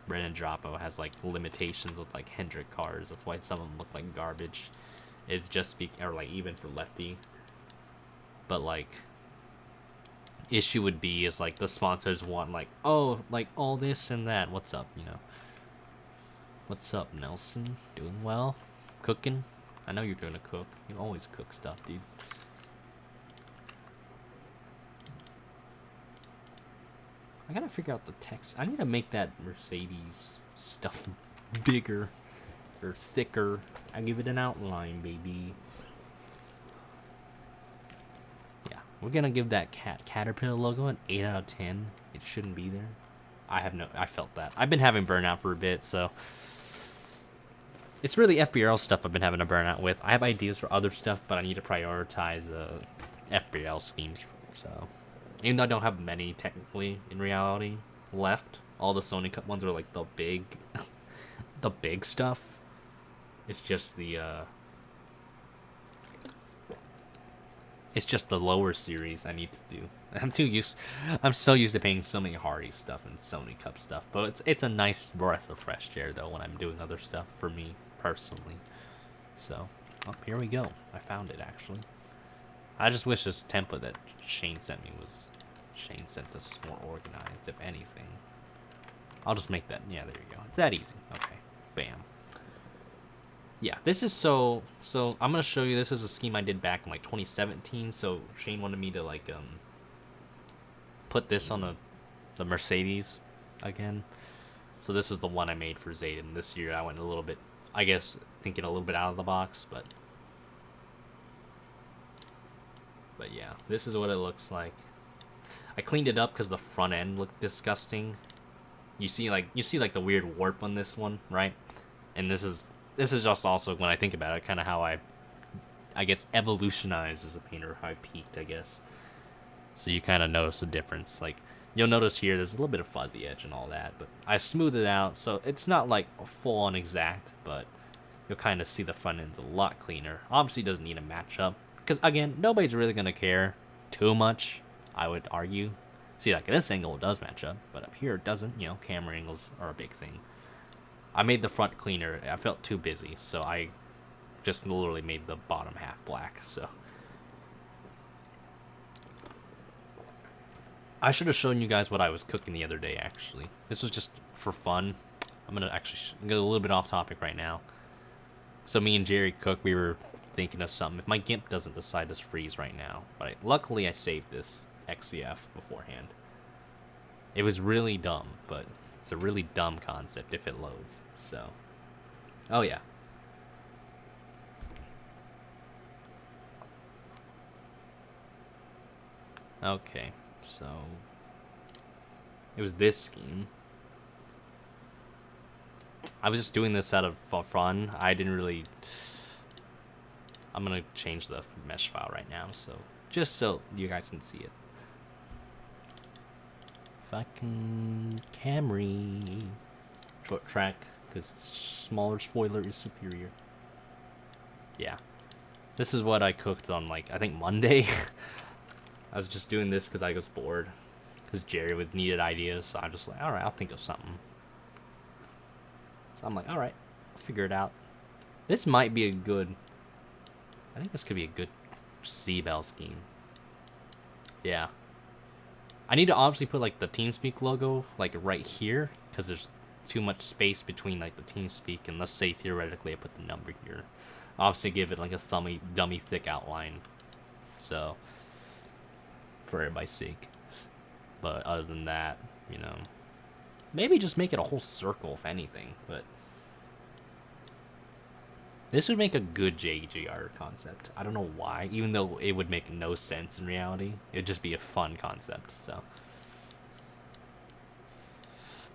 Brennan Droppo has like limitations with like Hendrick cars. That's why some of them look like garbage. Is just or like even for Lefty. But like issue would be is like the sponsors want like, oh, like all this and that. What's up, you know? What's up, Nelson? Doing well? Cooking? I know you're gonna cook. You always cook stuff, dude. I gotta figure out the text. I need to make that Mercedes stuff bigger or thicker. I give it an outline, baby. Yeah, we're gonna give that Caterpillar logo an 8 out of 10. It shouldn't be there. I felt that. I've been having burnout for a bit, so it's really FBL stuff I've been having a burnout with. I have ideas for other stuff, but I need to prioritize FBL schemes. So, even though I don't have many technically in reality left, all the Sony Cup ones are like the big, the big stuff. It's just the lower series I need to do. I'm so used to paying so many Hardy stuff and Sony Cup stuff, but it's a nice breath of fresh air though when I'm doing other stuff for me personally. So, here we go. I found it actually. I just wish this template that Shane sent us more organized, if anything. I'll just make that. Yeah, there you go. It's that easy. Okay, bam. Yeah, this is so I'm gonna show you. This is a scheme I did back in like 2017. So Shane wanted me to like put this on the Mercedes again. So this is the one I made for Zayden. This year I went a little bit, I guess, thinking a little bit out of the box, but yeah, this is what it looks like. I cleaned it up because the front end looked disgusting. You see like the weird warp on this one, right? And this is just also, when I think about it, kind of how I guess evolutionized as a painter, how I peaked, I guess. So you kind of notice the difference. Like, you'll notice here there's a little bit of fuzzy edge and all that, but I smoothed it out, so it's not like full on exact, but you'll kind of see the front end's a lot cleaner. Obviously it doesn't need a matchup, because again, nobody's really going to care too much, I would argue. See, like this angle it does match up, but up here it doesn't. You know, camera angles are a big thing. I made the front cleaner. I felt too busy, so I just literally made the bottom half black, so. I should have shown you guys what I was cooking the other day, actually. This was just for fun. I'm going to actually go a little bit off topic right now. So me and Jerry Cook, we were thinking of something. If my GIMP doesn't decide to freeze right now. But luckily I saved this XCF beforehand. It was really dumb, but it's a really dumb concept if it loads. So, oh yeah. Okay, so it was this scheme. I was just doing this out of fun. I didn't really. I'm gonna change the mesh file right now, so just so you guys can see it. Fucking Camry. Short track, because smaller spoiler is superior. Yeah. This is what I cooked on, like, I think Monday. I was just doing this because I was bored. Because Jerry needed ideas, so I'm just like, alright, I'll think of something. So I'm like, alright, I'll figure it out. This might be a good. I think this could be a good C-Bell scheme. Yeah. I need to obviously put like the TeamSpeak logo like right here, because there's too much space between like the TeamSpeak, and let's say theoretically I put the number here. Obviously give it like a dummy thick outline. So for everybody's sake. But other than that, you know, maybe just make it a whole circle if anything, but this would make a good JGR concept. I don't know why, even though it would make no sense in reality. It'd just be a fun concept, so.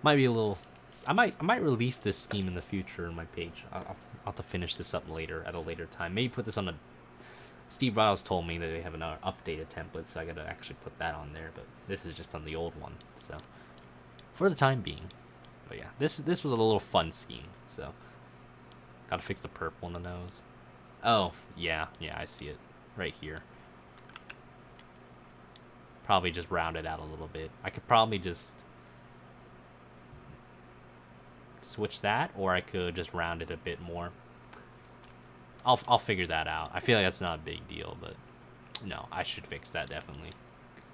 Might be a little. I might release this scheme in the future on my page. I'll have to finish this up later at a later time. Maybe put this on a. Steve Riles told me that they have an updated template, so I gotta actually put that on there. But this is just on the old one, so for the time being. But yeah, this was a little fun scheme, so. Gotta fix the purple in the nose. Oh, yeah, I see it. Right here. Probably just round it out a little bit. I could probably just switch that, or I could just round it a bit more. I'll figure that out. I feel like that's not a big deal, but no, I should fix that definitely.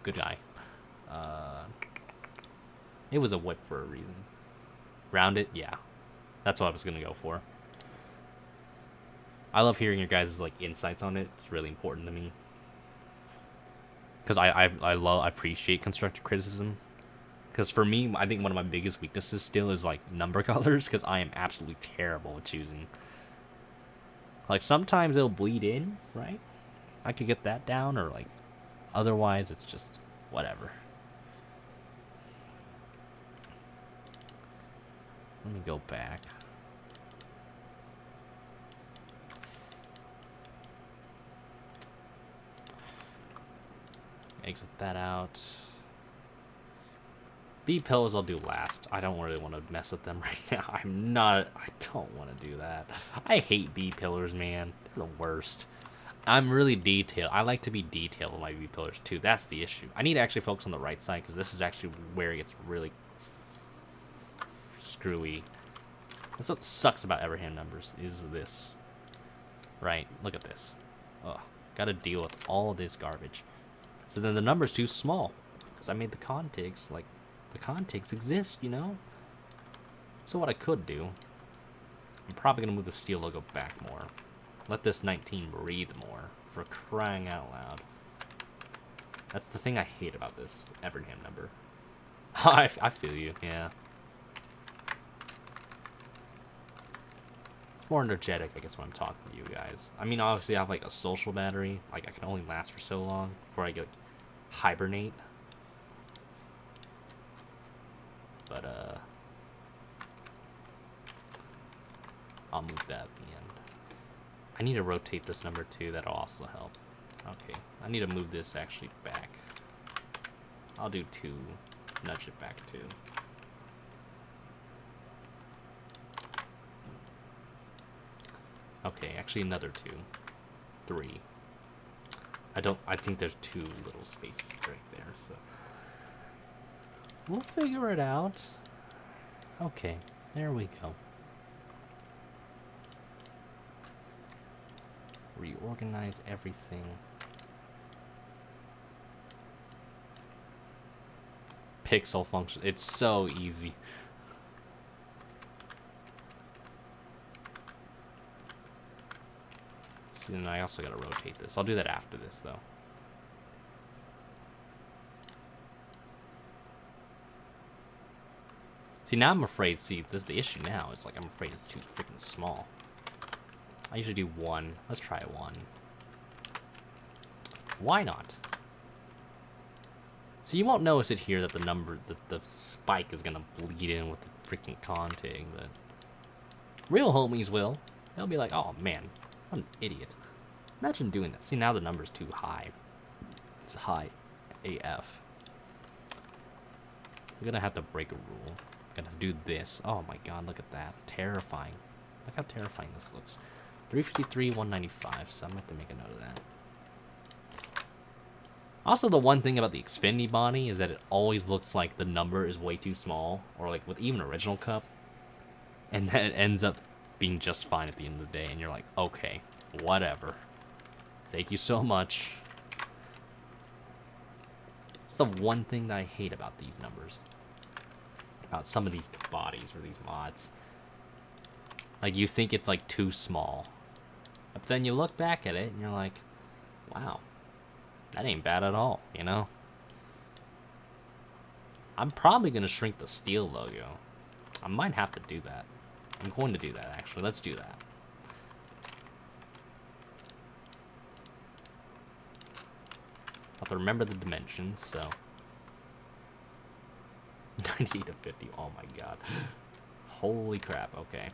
Good guy. It was a whip for a reason. Round it? Yeah. That's what I was gonna go for. I love hearing your guys' like insights on it. It's really important to me. Because I appreciate constructive criticism. Because for me, I think one of my biggest weaknesses still is like number colors, because I am absolutely terrible at choosing. Like sometimes it'll bleed in, right? I could get that down, or like otherwise it's just whatever. Let me go back. Exit that out. B pillars I'll do last. I don't really want to mess with them right now. I don't want to do that. I hate B pillars, man. They're the worst. I'm really detailed. I like to be detailed with my B pillars too. That's the issue. I need to actually focus on the right side, because this is actually where it gets really screwy. That's what sucks about Everhand numbers, is this. Right, look at this. Ugh, gotta deal with all this garbage. So then the number's too small, because I made the contigs, like, the contigs exist, you know? So what I could do, I'm probably going to move the steel logo back more. Let this 19 breathe more, for crying out loud. That's the thing I hate about this Evernham number. I feel you, yeah. It's more energetic, I guess, when I'm talking to you guys. I mean, obviously I have like a social battery. Like, I can only last for so long before I get hibernate. But I'll move that at the end. I need to rotate this number too. That'll also help. Okay, I need to move this actually back. I'll do 2. Nudge it back 2. Okay, actually another 2. 3. I think there's 2 little spaces right there, so we'll figure it out. Okay, there we go. Reorganize everything. Pixel function. It's so easy. See, then I also gotta rotate this. I'll do that after this, though. See, now I'm afraid. See, this is the issue now. It's like I'm afraid it's too freaking small. I usually do 1. Let's try 1. Why not? So you won't notice it here that the number, the spike is gonna bleed in with the freaking contig, but real homies will. They'll be like, oh man, what an idiot. Imagine doing that. See, now the number's too high. It's high AF. We're gonna have to break a rule. Gonna do this. Oh my god, look at that. Terrifying. Look how terrifying this looks. 353, 195, so I'm gonna have to make a note of that. Also, the one thing about the Xfinity body is that it always looks like the number is way too small, or like with even original Cup, and then it ends up being just fine at the end of the day, and you're like, okay, whatever. Thank you so much. It's the one thing that I hate about these numbers. About some of these bodies or these mods. Like, you think it's like too small. But then you look back at it and you're like, wow, that ain't bad at all, you know? I'm probably going to shrink the steel logo. I might have to do that. I'm going to do that, actually. Let's do that. I'll have to remember the dimensions, so. 90 to 50, oh my god. Holy crap, okay.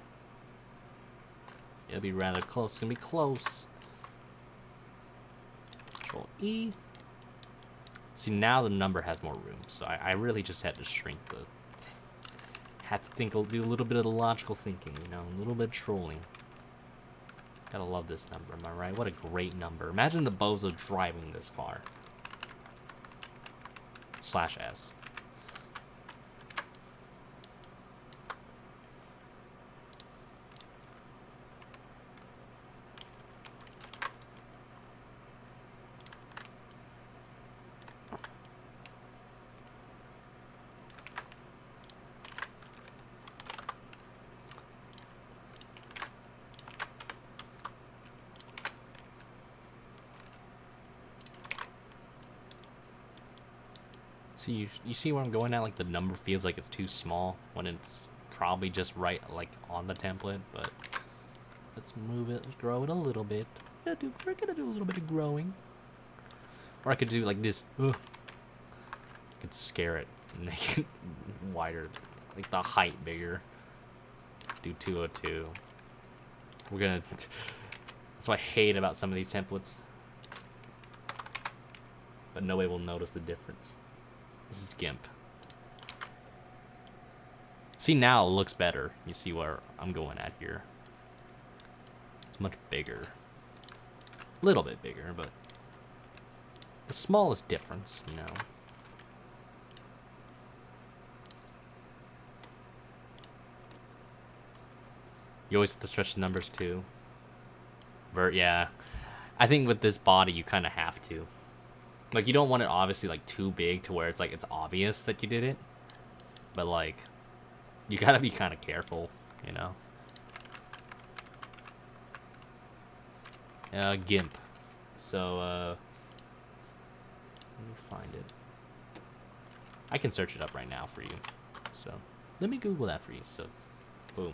It'll be rather close. It's gonna be close. Ctrl E. See, now the number has more room, so I really just had to shrink the... Had to think, do a little bit of the logical thinking, you know, a little bit of trolling. Gotta love this number, am I right? What a great number. Imagine the bozo driving this car. /S. See, you see where I'm going at? Like, the number feels like it's too small when it's probably just right, like, on the template, but let's move it, let's grow it a little bit. We're gonna do a little bit of growing. Or I could do like this. Ugh. I could scare it and make it wider, like the height bigger. Do 202. We're gonna... That's what I hate about some of these templates. But nobody will notice the difference. This is GIMP. See, now it looks better. You see where I'm going at here. It's much bigger. A little bit bigger, but the smallest difference, you know. You always have to stretch the numbers too. Yeah. I think with this body, you kind of have to. Like, you don't want it obviously, like, too big to where it's, like, it's obvious that you did it. But, like, you gotta be kind of careful, you know? GIMP. So, let me find it. I can search it up right now for you. So, let me Google that for you. So, boom.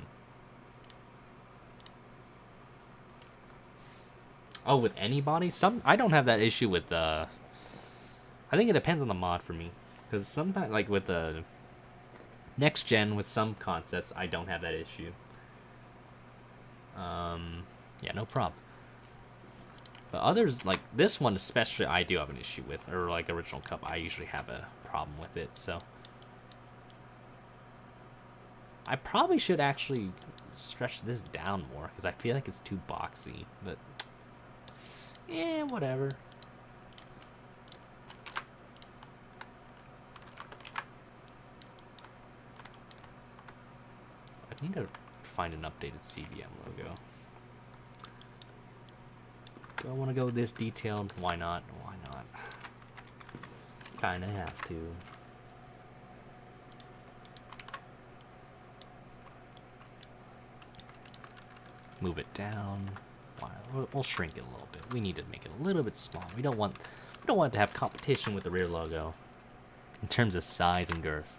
Oh, with any body? I don't have that issue with, I think it depends on the mod for me. Because sometimes, like with the next gen, with some concepts, I don't have that issue. Yeah, no problem. But others, like this one especially, I do have an issue with. Or like Original Cup, I usually have a problem with it, so. I probably should actually stretch this down more, because I feel like it's too boxy, but yeah, whatever. I need to find an updated CVM logo. Do I want to go this detailed? Why not? Why not? Kinda have to. Move it down. We'll shrink it a little bit. We need to make it a little bit small. We don't want it to have competition with the rear logo in terms of size and girth.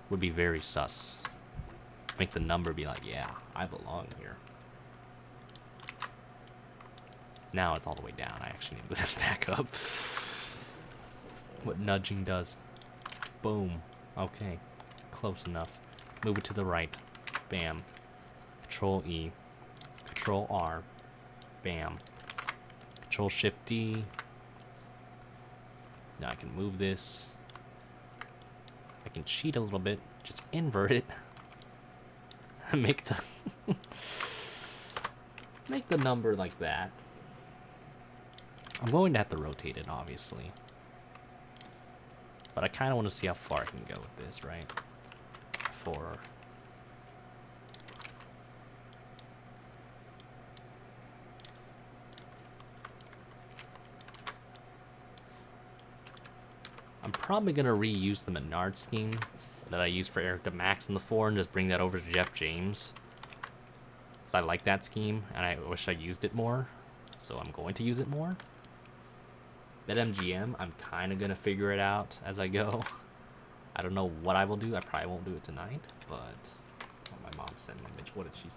Would be very sus. Make the number be like, yeah, I belong here. Now it's all the way down. I actually need to move this back up. What nudging does. Boom. Okay. Close enough. Move it to the right. Bam. Ctrl E. Ctrl R. Bam. Ctrl Shift D. Now I can move this. I can cheat a little bit. Just invert it. Make the make the number like that. I'm going to have to rotate it, obviously. But I kind of want to see how far I can go with this, right? I'm probably going to reuse the Menard scheme that I used for Eric DeMax in the 4 and just bring that over to Jeff James. Because I like that scheme, and I wish I used it more. So I'm going to use it more. BetMGM, I'm kind of going to figure it out as I go. I don't know what I will do. I probably won't do it tonight, but oh, my mom sent me an image. What did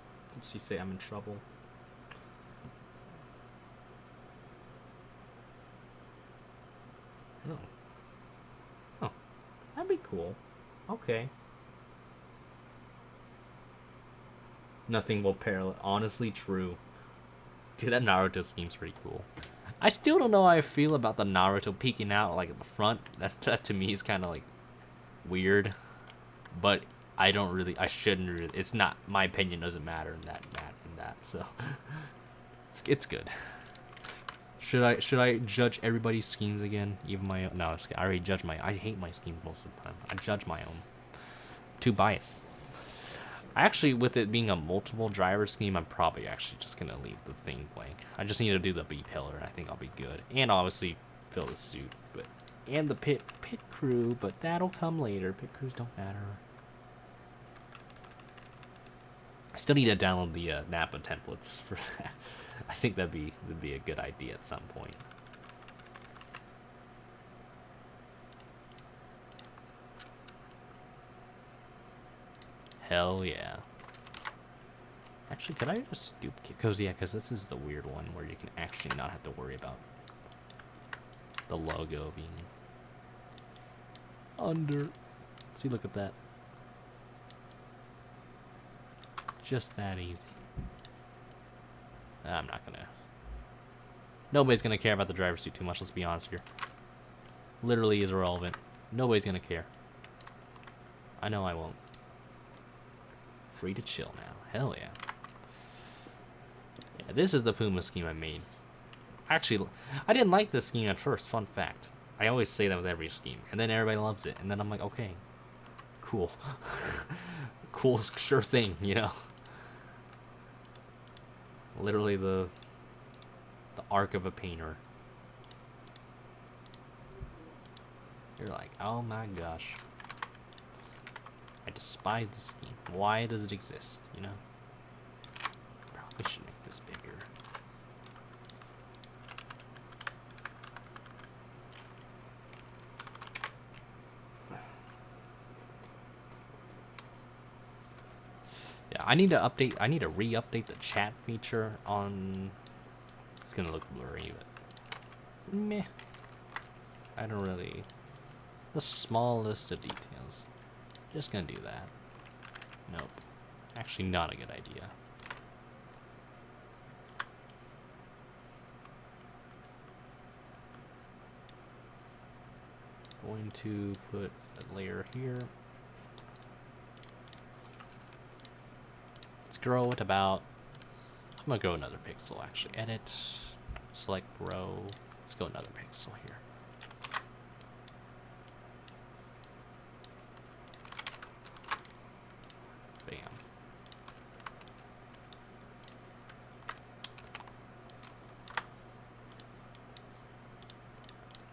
she say? I'm in trouble. Oh. Oh. That'd be cool. Okay. Nothing will parallel. Honestly, true. Dude, that Naruto scheme's pretty cool. I still don't know how I feel about the Naruto peeking out like at the front. That to me is kind of like weird. But I shouldn't really. It's not, my opinion doesn't matter in that. So it's good. Should I judge everybody's schemes again? Even my own? No, I already judge I hate my schemes most of the time. I judge my own. Too biased. I actually, with it being a multiple driver scheme, I'm probably actually just gonna leave the thing blank. I just need to do the B pillar, and I think I'll be good. And obviously fill the suit, and the pit crew, but that'll come later. Pit crews don't matter. I still need to download the Napa templates for that. I think that'd be a good idea at some point. Hell yeah. Actually, could I just do... Because this is the weird one where you can actually not have to worry about the logo being under. See, look at that. Just that easy. I'm not gonna... Nobody's gonna care about the driver's seat too much, let's be honest here. Literally is irrelevant. Nobody's gonna care. I know I won't. Free to chill now. Hell yeah. Yeah, this is the Puma scheme I made. Actually, I didn't like this scheme at first, fun fact. I always say that with every scheme. And then everybody loves it. And then I'm like, okay. Cool. Cool, sure thing, you know? Literally the arc of a painter. You're like, oh my gosh. I despise the scheme. Why does it exist, you know? Probably should make this bigger. Yeah, I need to re-update the chat feature on... It's gonna look blurry, but... Meh. I don't really... The smallest of details. Just gonna do that. Nope. Actually, not a good idea. going to put a layer here. Let's grow it about, I'm gonna grow another pixel actually. Edit, select grow, let's go another pixel here. Bam.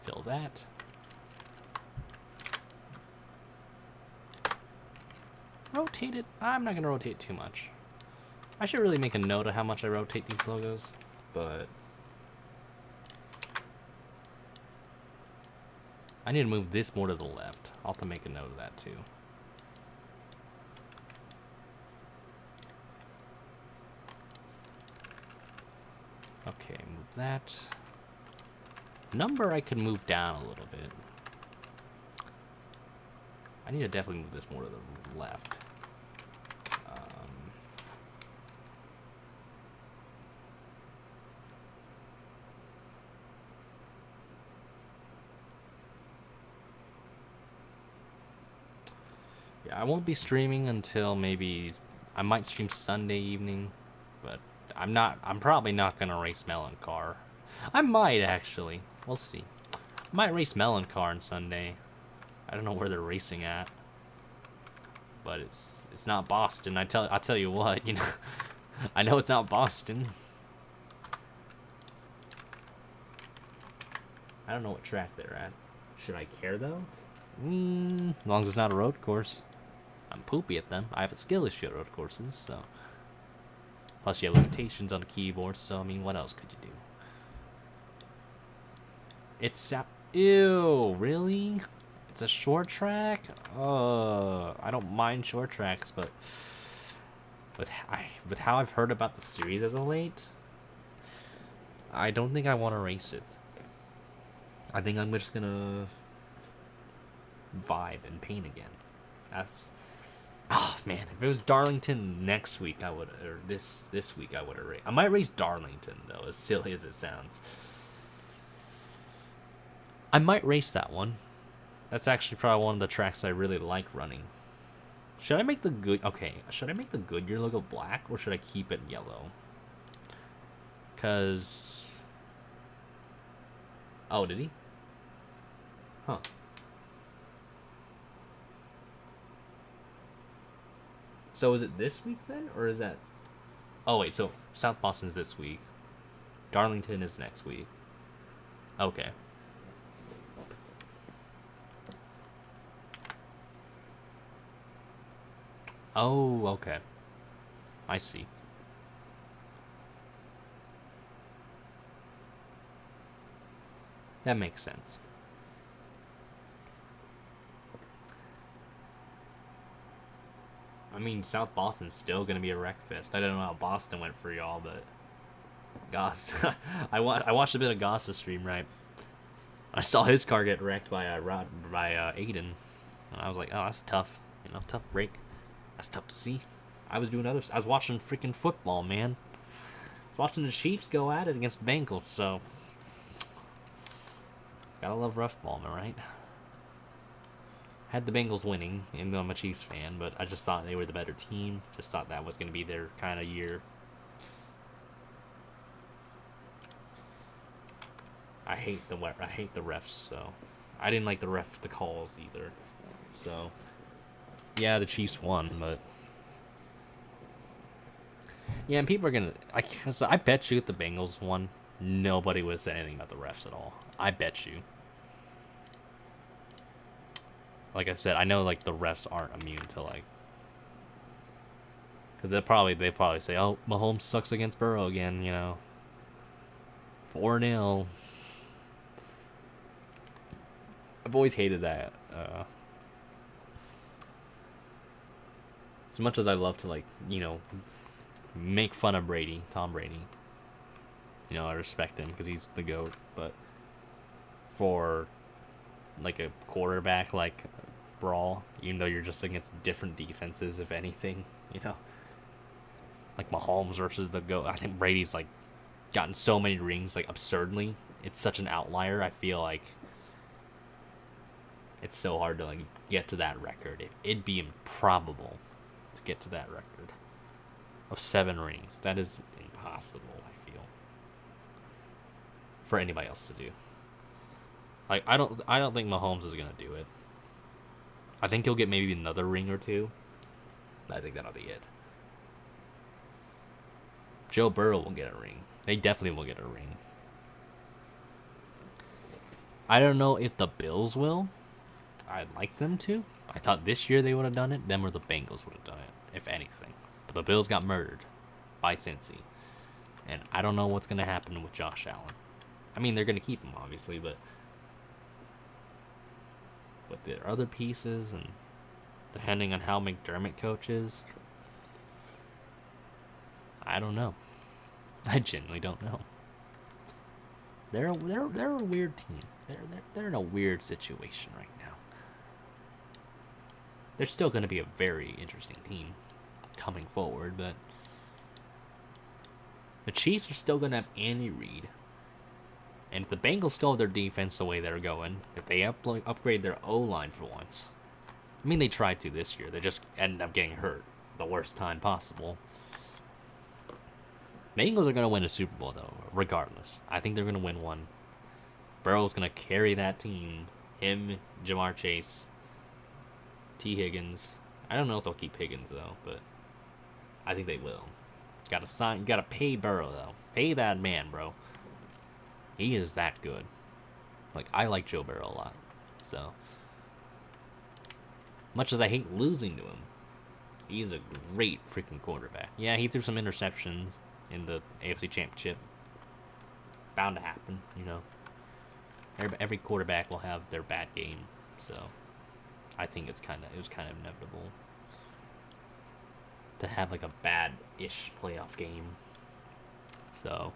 Fill that. Rotate it. I'm not gonna rotate too much. I should really make a note of how much I rotate these logos, but I need to move this more to the left. I'll have to make a note of that too. Okay, move that. Number I could move down a little bit. I need to definitely move this more to the left. Yeah, I won't be streaming until maybe, I might stream Sunday evening, but I'm probably not gonna race Melon Car. I might actually, we'll see. I might race Melon Car on Sunday. I don't know where they're racing at, but it's not Boston. I'll tell you what, you know, I know it's not Boston. I don't know what track they're at. Should I care though? As long as it's not a road course. I'm poopy at them. I have a skill issue at road courses, so. Plus you have limitations on the keyboard, so I mean, what else could you do? It's ew, really? It's a short track? I don't mind short tracks, but with how I've heard about the series as of late, I don't think I want to race it. I think I'm just gonna vibe and paint again. That's, oh man, if it was Darlington next week, I would, or this week I would have raced. I might race Darlington though, as silly as it sounds. I might race that one. That's actually probably one of the tracks I really like running. Should I make the should I make the Goodyear logo black or should I keep it yellow? Cause, oh, did he? Huh. So is it this week then, or is that? Oh wait, so South Boston's this week. Darlington is next week. Okay. Oh, okay. I see. That makes sense. I mean, South Boston's still gonna be a wreck fest. I don't know how Boston went for y'all, but Goss, I watched a bit of Goss's stream, right? I saw his car get wrecked by Aiden, and I was like, oh, that's tough. You know, tough break. That's tough to see. I was watching freaking football, man. I was watching the Chiefs go at it against the Bengals, so gotta love rough ball, am I right? Had the Bengals winning, even though I'm a Chiefs fan, but I just thought they were the better team. Just thought that was gonna be their kind of year. I hate the refs, so I didn't like the calls either. So yeah, the Chiefs won, but yeah, and people are gonna. I bet you if the Bengals won, nobody would have said anything about the refs at all. I bet you. Like I said, I know like the refs aren't immune to like, because they probably say, oh, Mahomes sucks against Burrow again, you know. 4-0. I've always hated that. As much as I love to, like, you know, make fun of Tom Brady. You know, I respect him because he's the GOAT. But for, like, a quarterback, like, brawl, even though you're just against different defenses, if anything, you know. Like, Mahomes versus the GOAT. I think Brady's, like, gotten so many rings, like, absurdly. It's such an outlier. I feel like It's so hard to like get to that record. It'd be improbable to get to that record of 7 rings. That is impossible, I feel, for anybody else to do. Like I don't think Mahomes is gonna do it. I think he'll get maybe another ring or 2. I think that'll be it. Joe Burrow will get a ring. They definitely will get a ring. I don't know if the Bills will. I'd like them to. I thought this year they would have done it. Them or the Bengals would have done it, if anything. But the Bills got murdered by Cincy. And I don't know what's going to happen with Josh Allen. I mean, they're going to keep him, obviously, but with their other pieces and depending on how McDermott coaches, I don't know. I genuinely don't know. They're a weird team. They're in a weird situation right now. They're still going to be a very interesting team coming forward, but the Chiefs are still going to have Andy Reid. And if the Bengals still have their defense the way they're going, if they upgrade their O-line for once, I mean, they tried to this year. They just ended up getting hurt the worst time possible. Bengals are going to win a Super Bowl, though, regardless. I think they're going to win one. Burrow's going to carry that team. Him, Jamar Chase, T. Higgins. I don't know if they'll keep Higgins, though, but I think they will. You got to pay Burrow, though. Pay that man, bro. He is that good. Like, I like Joe Burrow a lot. So, much as I hate losing to him, he's a great freaking quarterback. Yeah, he threw some interceptions in the AFC Championship. Bound to happen, you know. Every quarterback will have their bad game, so I think it was kind of inevitable to have like a bad-ish playoff game. So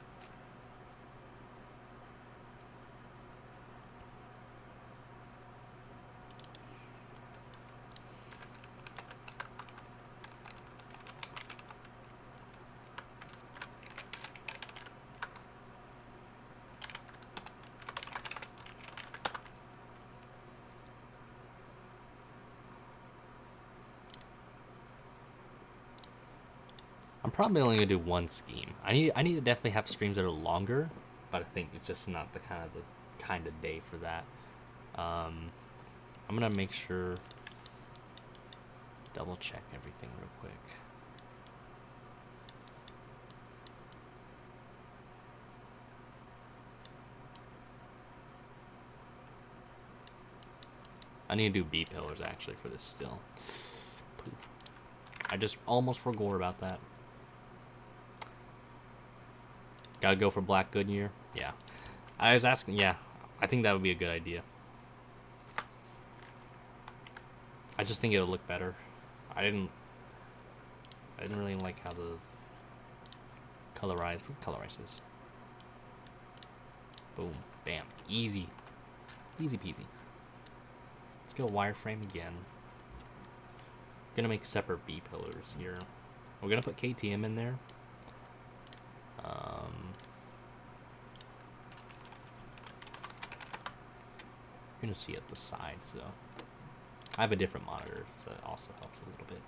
I'm probably only gonna do one scheme. I need to definitely have streams that are longer, but I think it's just not the kind of day for that. I'm gonna make sure, double check everything real quick. I need to do B pillars actually for this still. I just almost forgot about that. Gotta go for Black Goodyear? Yeah. I was asking, yeah. I think that would be a good idea. I just think it'll look better. I didn't really like how the colorize this. Boom. Bam. Easy. Easy peasy. Let's go wireframe again. Gonna make separate B pillars here. We're gonna put KTM in there. You're gonna see it the side, so I have a different monitor, so that also helps a little bit.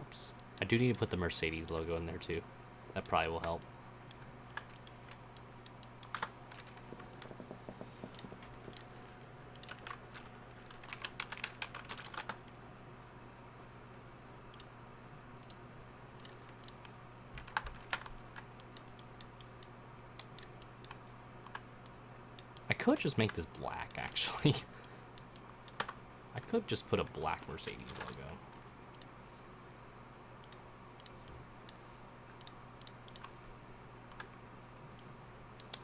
Oops. I do need to put the Mercedes logo in there too. That probably will help. I could just make this black, actually. I could just put a black Mercedes logo.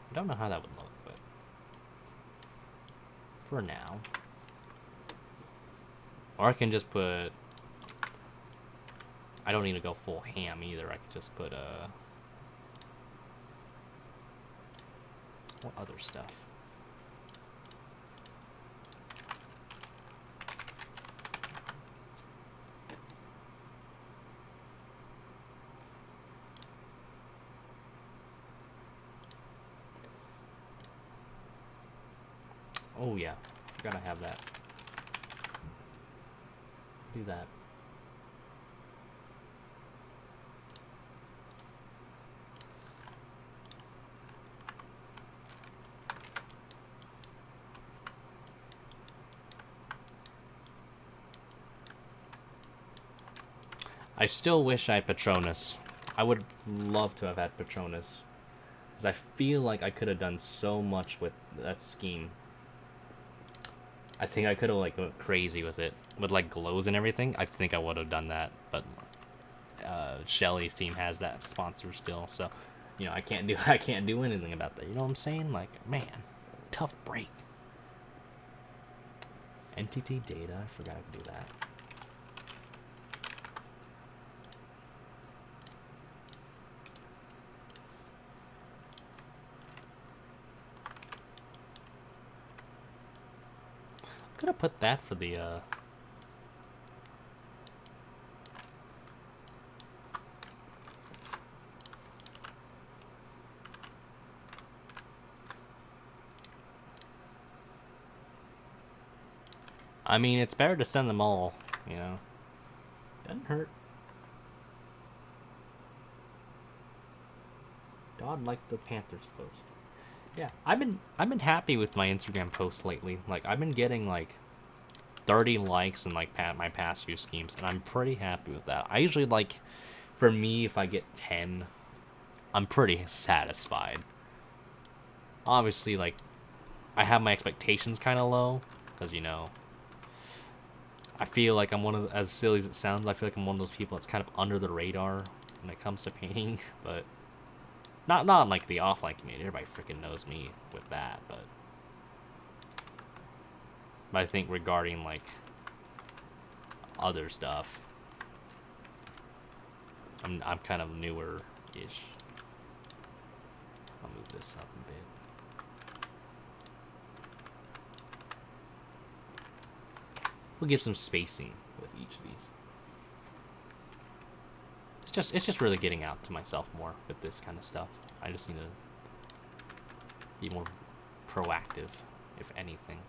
I don't know how that would look, but for now. Or I can just put... I don't need to go full ham either. I could just put a... What other stuff? Oh yeah, forgot I have that. Do that. I still wish I had Patronus. I would love to have had Patronus. Because I feel like I could have done so much with that scheme. I think I could have like went crazy with it. With like glows and everything. I think I would have done that. But Shelly's team has that sponsor still. So, you know, I can't do anything about that. You know what I'm saying? Like, man, tough break. Entity data. I forgot I could do that. Could have put that for the I mean, it's better to send them all, you know. Doesn't hurt. God liked the Panthers post. Yeah, I've been happy with my Instagram posts lately. Like I've been getting like 30 likes in like my past few schemes, and I'm pretty happy with that. I usually like, for me, if I get 10, I'm pretty satisfied. Obviously, like I have my expectations kind of low because, you know, I feel like I'm one of, as silly as it sounds, I feel like I'm one of those people that's kind of under the radar when it comes to painting, but not like the offline community. Everybody freaking knows me with that, but I think regarding like other stuff, I'm kind of newer-ish. I'll move this up a bit. We'll give some spacing with each of these. It's just really getting out to myself more with this kind of stuff. I just need to be more proactive, if anything.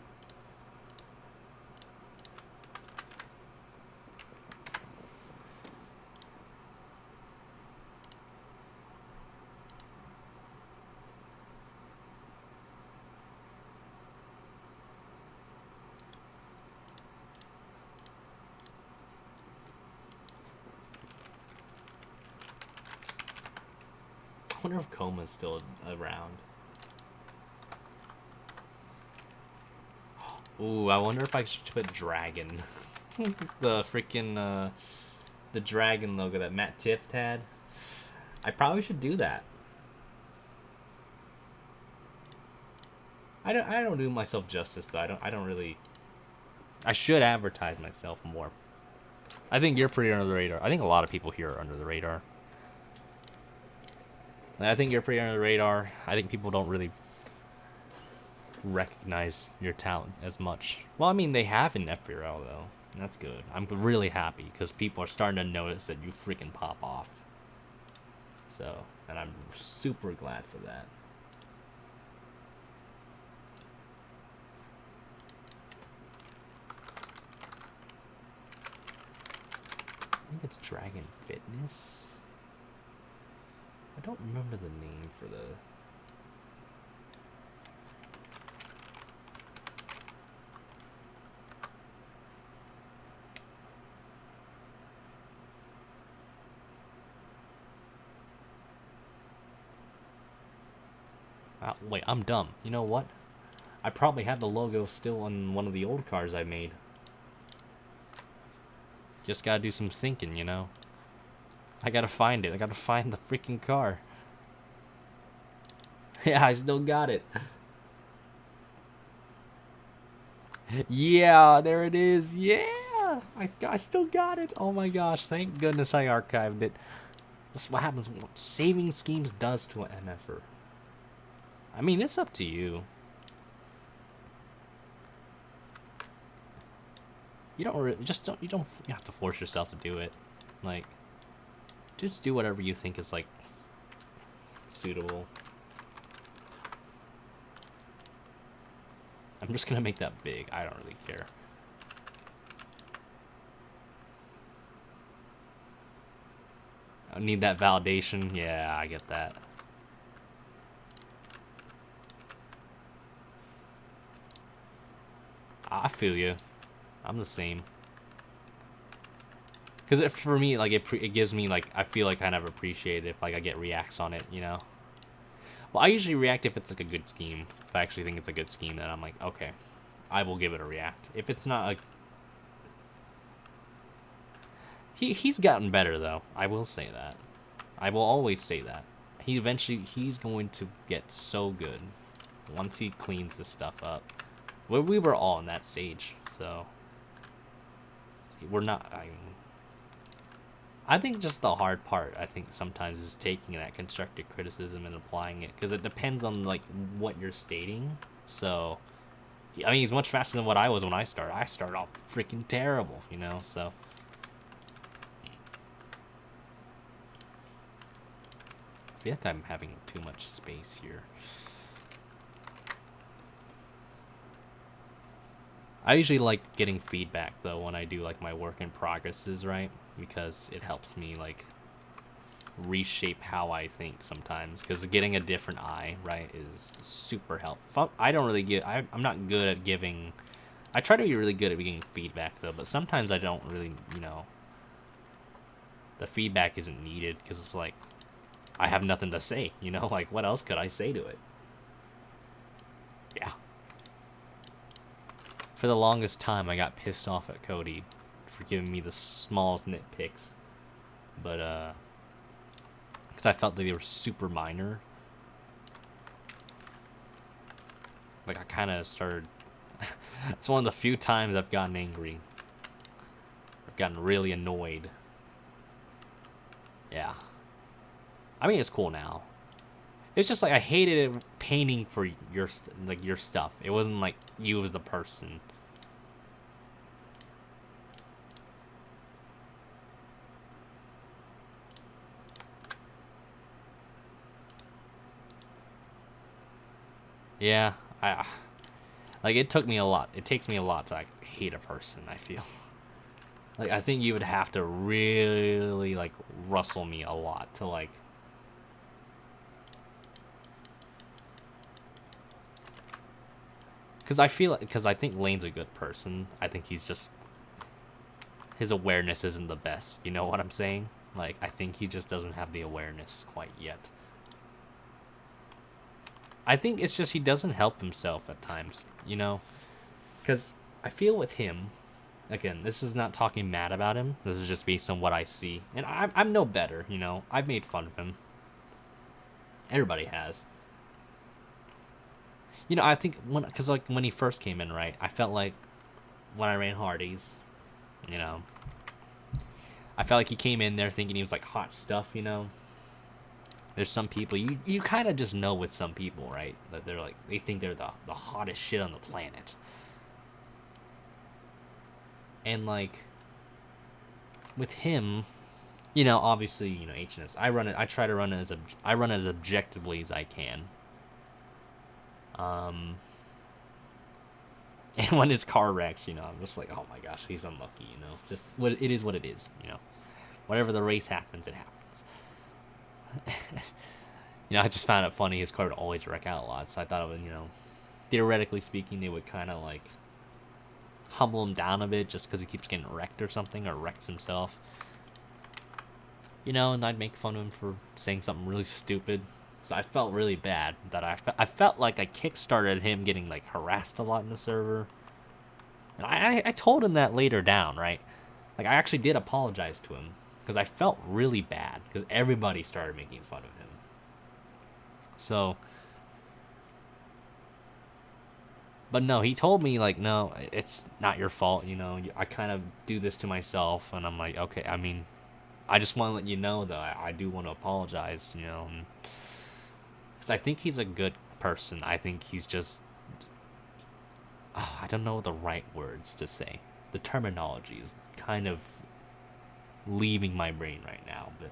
I wonder if Coma's still around. Ooh, I wonder if I should put Dragon. The freaking, the Dragon logo that Matt Tift had. I probably should do that. I don't do myself justice though. I don't really. I should advertise myself more. I think you're pretty under the radar. I think a lot of people here are under the radar. I think you're pretty under the radar. I think people don't really recognize your talent as much. Well, I mean, they have in FPRL, though. That's good. I'm really happy, because people are starting to notice that you freaking pop off. So, and I'm super glad for that. I think it's Dragon Fitness. I don't remember the name for the... wait, I'm dumb. You know what? I probably have the logo still on one of the old cars I made. Just gotta do some thinking, you know? I gotta find it. I gotta find the freaking car. Yeah, I still got it. Yeah, there it is. Yeah! I still got it. Oh my gosh, thank goodness I archived it. This is what happens, what saving schemes does to an MFer. I mean, it's up to you. You don't really, you don't have to force yourself to do it. Like, just do whatever you think is like suitable. I'm just gonna make that big. I don't really care. I need that validation. Yeah, I get that. I feel you. I'm the same. Because for me, like, it gives me, like, I feel like kind of appreciate it if, like, I get reacts on it, you know? Well, I usually react if it's, like, a good scheme. If I actually think it's a good scheme, then I'm like, okay, I will give it a react. If it's not, like... He's gotten better, though. I will say that. I will always say that. He's going to get so good once he cleans this stuff up. Well, we were all in that stage, so... We're not... I think just the hard part, I think, sometimes is taking that constructive criticism and applying it. Because it depends on, like, what you're stating. So, I mean, he's much faster than what I was when I started. I started off freaking terrible, you know, so... I feel like I'm having too much space here. I usually like getting feedback, though, when I do, like, my work in progresses, right? Because it helps me, like, reshape how I think sometimes. Because getting a different eye, right, is super helpful. I don't really get... I'm not good at giving... I try to be really good at giving feedback, though, but sometimes I don't really, you know... The feedback isn't needed, because it's like... I have nothing to say, you know? Like, what else could I say to it? Yeah. For the longest time, I got pissed off at Cody for giving me the smallest nitpicks. But, because I felt that they were super minor. Like, I kind of started... It's one of the few times I've gotten angry. I've gotten really annoyed. Yeah. I mean, it's cool now. It's just like I hated it painting for your stuff. It wasn't like you as the person. Yeah, like it took me a lot. It takes me a lot to like hate a person, I feel. Like I think you would have to really like rustle me a lot to like Because I think Lane's a good person. I think he's just... His awareness isn't the best. You know what I'm saying? Like, I think he just doesn't have the awareness quite yet. I think it's just he doesn't help himself at times, you know? Because I feel with him... Again, this is not talking mad about him. This is just based on what I see. And I'm no better, you know? I've made fun of him. Everybody has. You know, I think because like when he first came in, right? I felt like when I ran Hardee's, you know, I felt like he came in there thinking he was like hot stuff, you know. There's some people you kind of just know with some people, right? That they're like they think they're the hottest shit on the planet. And like with him, you know, obviously, you know, HNS. I try to run it as objectively as I can. And when his car wrecks, you know, I'm just like, oh my gosh, he's unlucky, you know. Just it is what it is, you know. Whatever the race happens, it happens. You know, I just found it funny his car would always wreck out a lot, so I thought it would, you know, theoretically speaking, they would kind of like humble him down a bit just because he keeps getting wrecked or something, or wrecks himself. You know, and I'd make fun of him for saying something really stupid. So I felt really bad that I felt like I kickstarted him getting like harassed a lot in the server. And I told him that later down, right? Like I actually did apologize to him because I felt really bad because everybody started making fun of him. So, but no, he told me like, no, it's not your fault. You know, I kind of do this to myself, and I'm like, okay. I mean, I just want to let you know that I do want to apologize. You know. I think he's a good person. I think he's just... I don't know the right words to say. The terminology is kind of leaving my brain right now, but...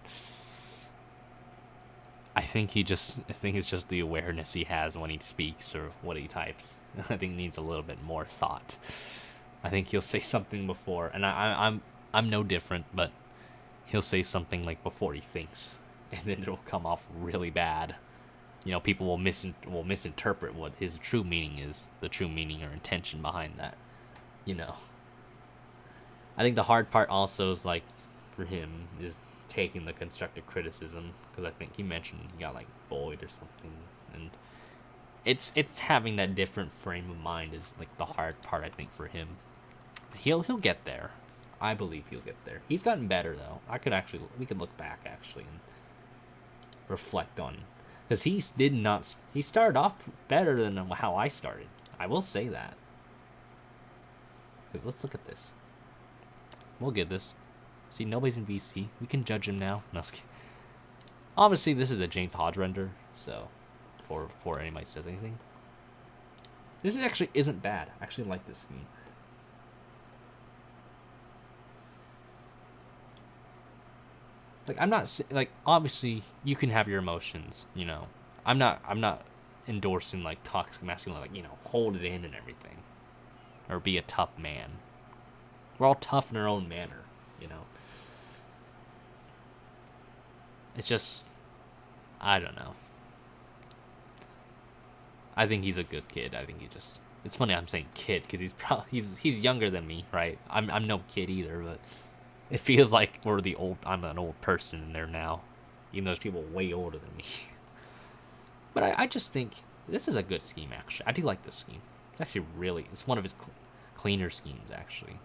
I think it's just the awareness he has when he speaks or what he types. I think he needs a little bit more thought. I think he'll say something before, and I'm no different, but he'll say something like before he thinks, and then it'll come off really bad. You know, people will misinterpret what his true meaning is, the true meaning or intention behind that. You know, I think the hard part also is like for him is taking the constructive criticism, because I think he mentioned he got like bullied or something, and it's having that different frame of mind is like the hard part, I think, for him. He'll get there. I believe he'll get there. He's gotten better though. We could look back actually and reflect on, because he started off better than how I started. I will say that. Because let's look at this. We'll get this. See, nobody's in VC. We can judge him now. No, obviously, this is a James Hodge render, so before anybody says anything. This actually isn't bad. I actually like this scheme. Like, I'm not like, obviously you can have your emotions, you know. I'm not endorsing like toxic masculinity, like, you know, hold it in and everything, or be a tough man. We're all tough in our own manner, you know. It's just, I don't know. I think he's a good kid. I think it's funny I'm saying kid, because he's younger than me, right? I'm no kid either, but it feels like I'm an old person in there now, even though there's people way older than me. But I just think this is a good scheme, actually. I do like this scheme. It's actually it's one of his cleaner schemes, actually.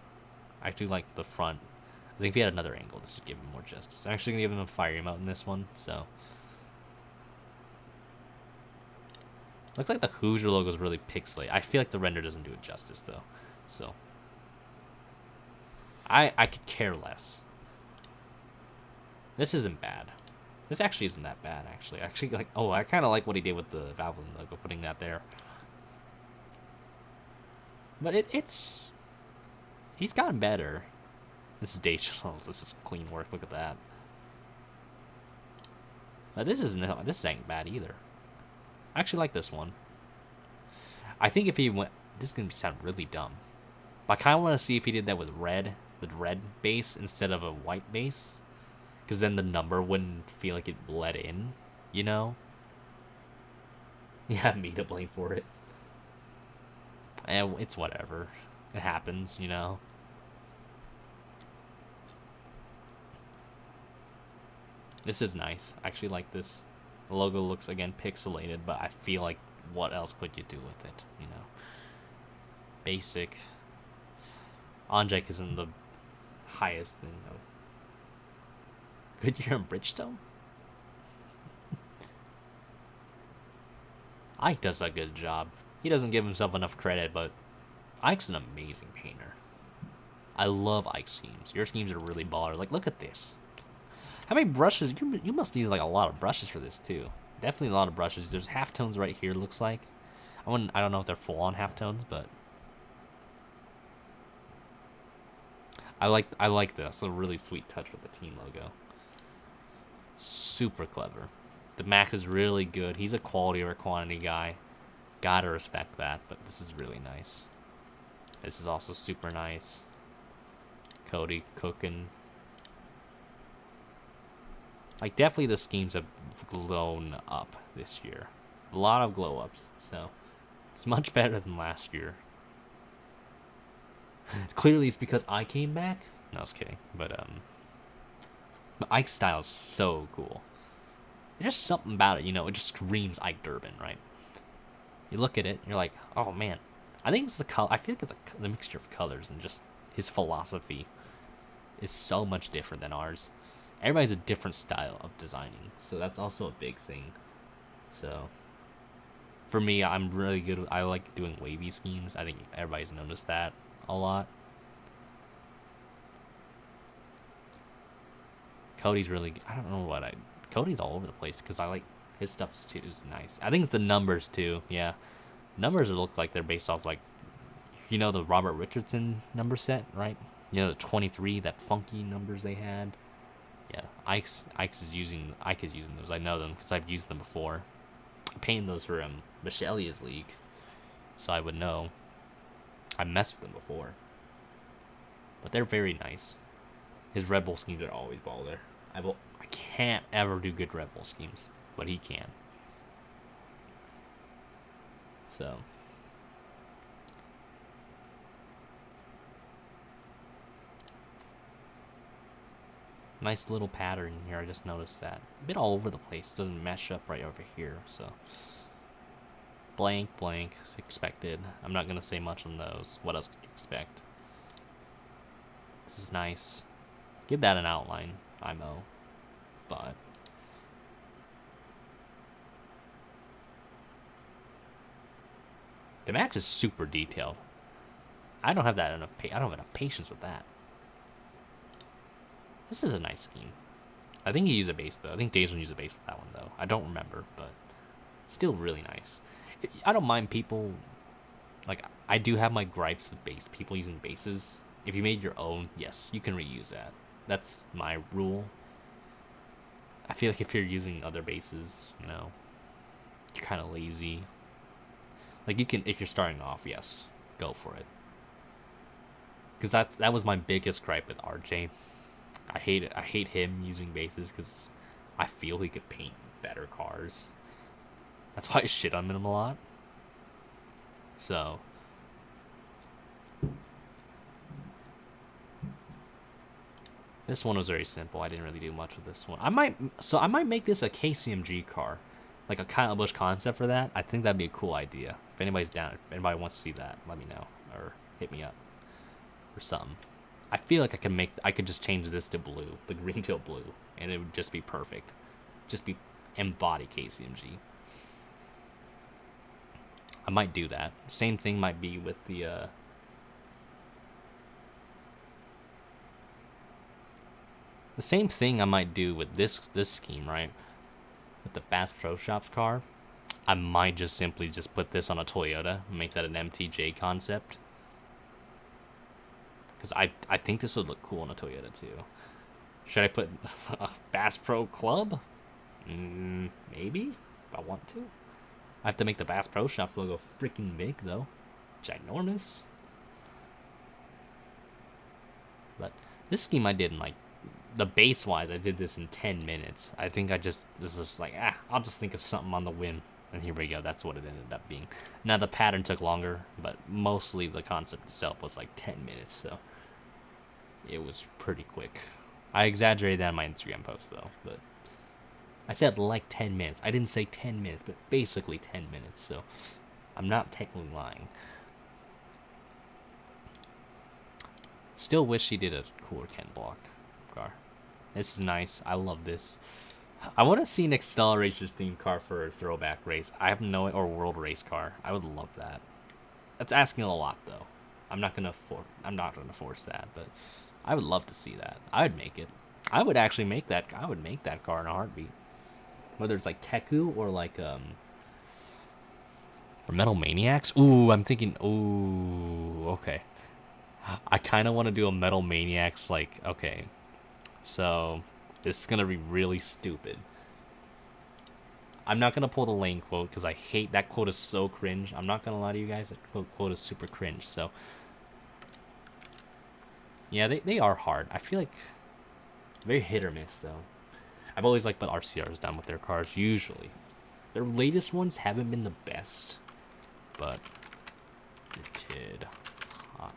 I do like the front. I think if he had another angle, this would give him more justice. I'm actually going to give him a fire emote in this one, so. Looks like the Hoosier logo is really pixelated. I feel like the render doesn't do it justice, though. So. I could care less. This isn't bad. This actually isn't that bad, actually. I kind of like what he did with the Valvoline logo, putting that there. But he's gotten better. This is oh, this is clean work. Look at that. But this ain't bad either. I actually like this one. I think if he went, this is gonna sound really dumb, but I kind of want to see if he did that with the red base instead of a white base, because then the number wouldn't feel like it bled in, you know. You have me to blame for it. And it's whatever. It happens, you know. This is nice. I actually like this. The logo looks, again, pixelated, but I feel like what else could you do with it, you know? Basic. Anjek isn't the highest thing, though. Goodyear and Bridgestone? Ike does a good job. He doesn't give himself enough credit, but Ike's an amazing painter. I love Ike's schemes. Your schemes are really baller. Like, look at this. How many brushes? You must use like a lot of brushes for this too. Definitely a lot of brushes. There's halftones right here, looks like. I don't know if they're full on halftones, but I like this. A really sweet touch with the team logo. Super clever. The Mac is really good. He's a quality over quantity guy. Gotta respect that, but this is really nice. This is also super nice. Cody cooking. Like, definitely the schemes have blown up this year. A lot of glow ups, so it's much better than last year. Clearly it's because I came back. No, I was kidding. But Ike's style is so cool. There's just something about it, you know, it just screams Ike Durbin, right? You look at it, and you're like, oh man. I think it's the color. I feel like it's the mixture of colors, and just his philosophy is so much different than ours. Everybody's a different style of designing, so that's also a big thing. So for me, I'm really good. I like doing wavy schemes. I think everybody's noticed that a lot. Cody's really, I don't know what Cody's all over the place, because I like his stuff too. Is nice. I think it's the numbers too. Yeah, numbers look like they're based off, like, you know, the Robert Richardson number set, right? You know, the 23, that funky numbers they had. Yeah, Ike is using those. I know them because I've used them before. I painted those for Michelia's League, so I would know. I messed with them before, but they're very nice. His Red Bull schemes are always baller. I can't ever do good Red Bull schemes, but he can. So. Nice little pattern here, I just noticed that. A bit all over the place, doesn't mesh up right over here, so. Blank, blank, expected. I'm not gonna say much on those. What else could you expect? This is nice. Give that an outline, IMO. But. The match is super detailed. I don't have enough patience with that. This is a nice scheme. I think he used a base, though. I think Dejan used a base for that one, though. I don't remember, but still really nice. I don't mind people... Like, I do have my gripes with people using bases. If you made your own, yes, you can reuse that. That's my rule. I feel like if you're using other bases, you know, you're kind of lazy. Like, you can, if you're starting off, yes, go for it. Because that was my biggest gripe with RJ. I hate it. I hate him using bases because I feel he could paint better cars. That's why I shit on him a lot. So. This one was very simple. I didn't really do much with this one. I might make this a KCMG car. Like a Kyle Busch concept for that. I think that'd be a cool idea. If anybody's down, if anybody wants to see that, let me know. Or hit me up. Or something. I feel like I could just change this to blue, the green to blue, and it would just be perfect. Just be embody KCMG. I might do that. Same thing might be with the same thing I might do with this scheme, right? With the Bass Pro Shops car. I might just simply just put this on a Toyota and make that an MTJ concept. Because I think this would look cool on a Toyota too. Should I put a Bass Pro Club? Maybe, if I want to. I have to make the Bass Pro Shops logo freaking big though. Ginormous. But this scheme I did in like, the base wise, I did this in 10 minutes. I think this is like, I'll just think of something on the whim. And here we go, that's what it ended up being. Now the pattern took longer, but mostly the concept itself was like 10 minutes, so it was pretty quick. I exaggerated that in my Instagram post though, but I said like 10 minutes. I didn't say 10 minutes, but basically 10 minutes, so I'm not technically lying. Still wish he did a cooler Ken Block car. This is nice. I love this. I want to see an Accelerations themed car for a throwback race. I have no, or world race car. I would love that. That's asking a lot though. I'm not gonna force that, but I would love to see that. I would make it. I would actually make that. I would make that car in a heartbeat. Whether it's like Teku or like or Metal Maniacs. Ooh, I'm thinking. Ooh, okay. I kind of want to do a Metal Maniacs like. Okay, so this is gonna be really stupid. I'm not gonna pull the Lane quote because I hate that quote. Is so cringe. I'm not gonna lie to you guys. That quote is super cringe. So yeah, they are hard. I feel like very hit or miss though. I've always liked what RCR's done with their cars. Usually, their latest ones haven't been the best, but it did. Hot.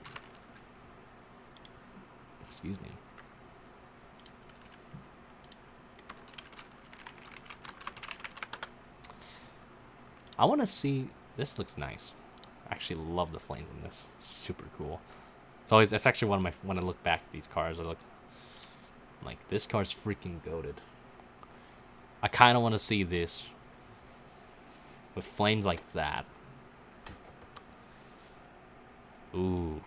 Excuse me. I want to see. This looks nice. I actually love the flames in this. Super cool. It's actually one of my, when I look back at these cars, I'm like, this car's freaking goated. I kind of want to see this with flames like that. Ooh.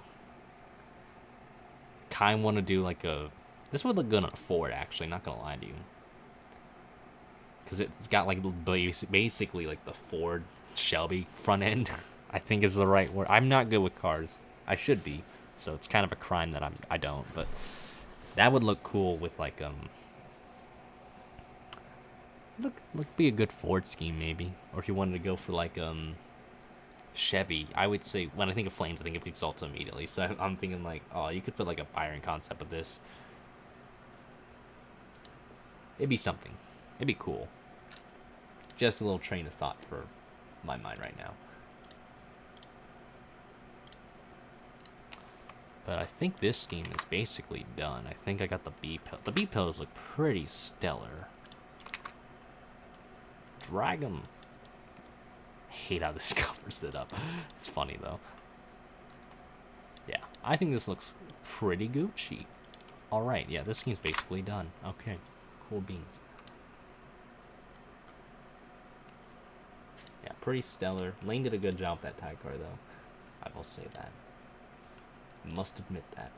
Kind of want to do like a, this would look good on a Ford actually, not gonna lie to you. Because it's got like basically like the Ford Shelby front end. I think is the right word. I'm not good with cars. I should be. So it's kind of a crime that I don't. But that would look cool with like Look, be a good Ford scheme maybe, or if you wanted to go for like Chevy, I would say when I think of flames, I think of Exalta immediately. So I'm thinking like, oh, you could put like a Byron concept with this. It'd be something. It'd be cool. Just a little train of thought for my mind right now. But I think this scheme is basically done. I think I got the B pill. The B pills look pretty stellar. Drag 'em. I hate how this covers it up. It's funny though. Yeah, I think this looks pretty Gucci. Alright, yeah, this scheme's basically done. Okay, cool beans. Yeah, pretty stellar. Lane did a good job with that tag car though. I will say that. Must admit that.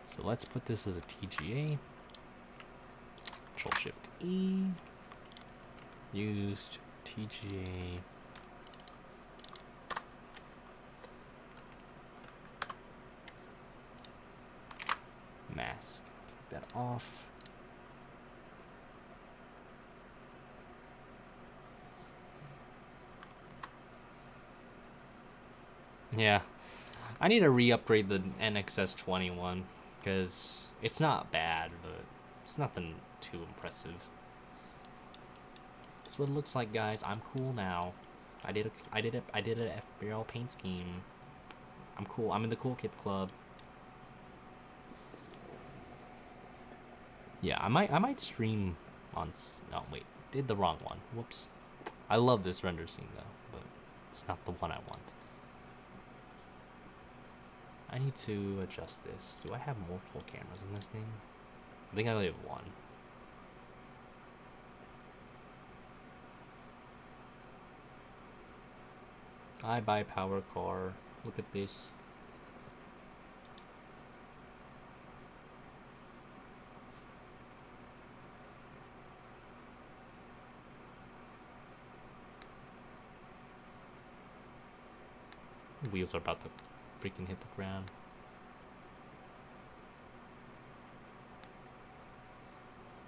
So let's put this as a TGA. Control Shift E. Used TGA. Mask. Take that off. Yeah. I need to re-upgrade the NXS21 because it's not bad, but it's nothing too impressive. That's what it looks like, guys. I'm cool now. I did an FBL paint scheme. I'm cool. I'm in the cool kids club. Yeah, I might stream on. Oh wait, did the wrong one. Whoops. I love this render scene though, but it's not the one I want. I need to adjust this. Do I have multiple cameras in this thing? I think I only have one. I buy power car. Look at this. Wheels are about to freaking hit the ground.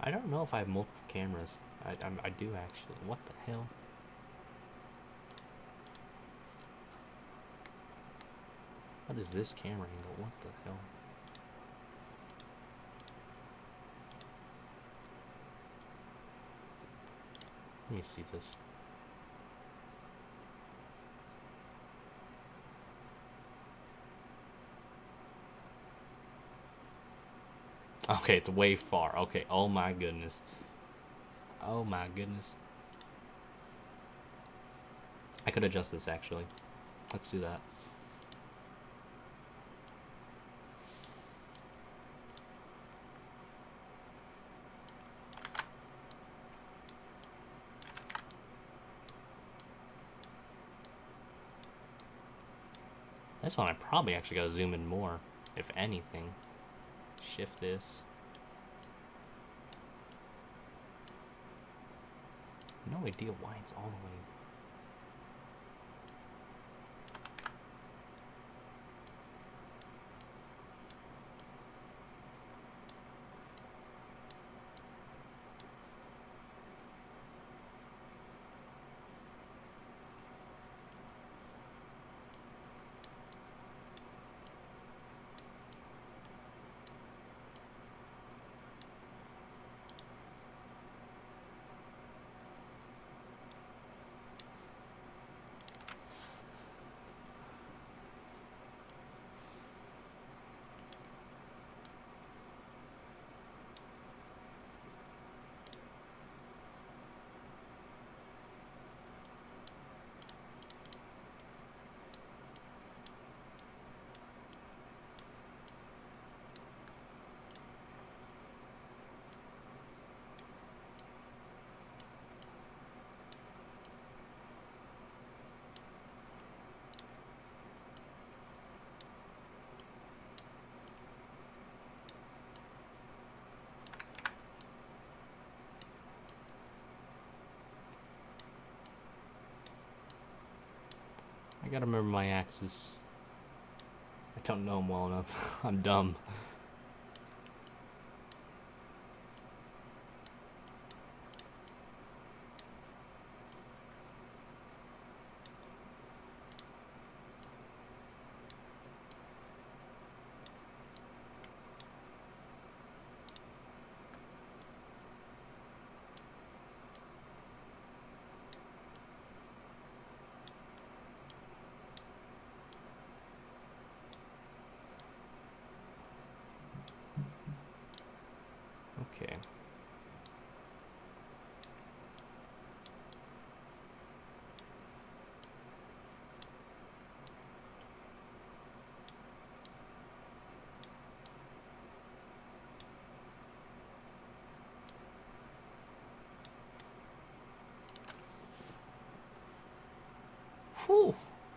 I don't know if I have multiple cameras. I do actually. What the hell? What is this camera angle? What the hell? Let me see this. Okay, it's way far. Okay, oh my goodness. Oh my goodness. I could adjust this actually. Let's do that. This one I probably actually gotta zoom in more, if anything. Shift this. No idea why it's all the way. I gotta remember my axes. I don't know them well enough. I'm dumb. Whew,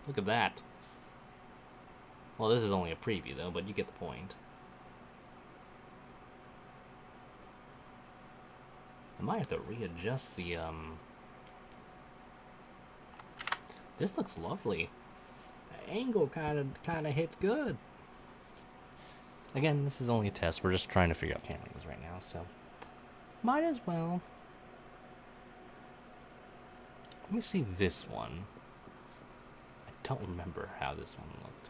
look at that. Well, this is only a preview though, but you get the point. I might have to readjust the, This looks lovely. The angle kind of hits good. Again, this is only a test. We're just trying to figure out camera angles right now, so might as well. Let me see this one. I don't remember how this one looked.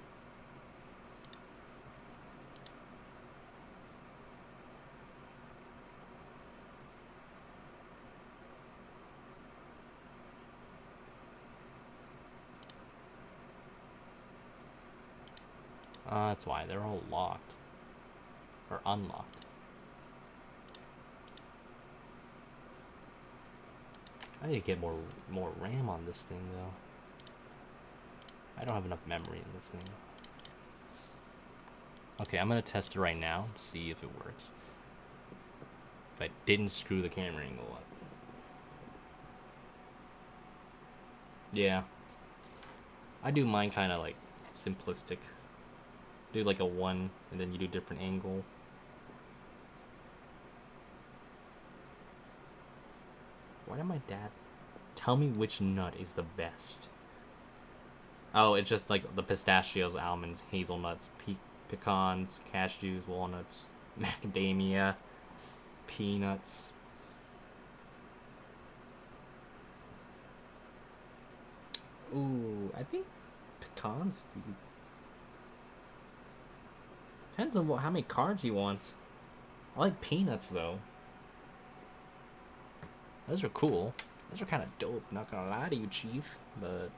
That's why they're all locked. Or unlocked. I need to get more RAM on this thing, though. I don't have enough memory in this thing. Okay, I'm gonna test it right now, see if it works. If I didn't screw the camera angle up. Yeah. I do mine kind of like simplistic. Do like a 1, and then you do different angle. Why did my dad tell me which nut is the best? Oh, it's just like the pistachios, almonds, hazelnuts, pecans, cashews, walnuts, macadamia, peanuts. Ooh, I think pecans. Depends on how many carbs he wants. I like peanuts though. Those are cool. Those are kind of dope. Not gonna lie to you, Chief. But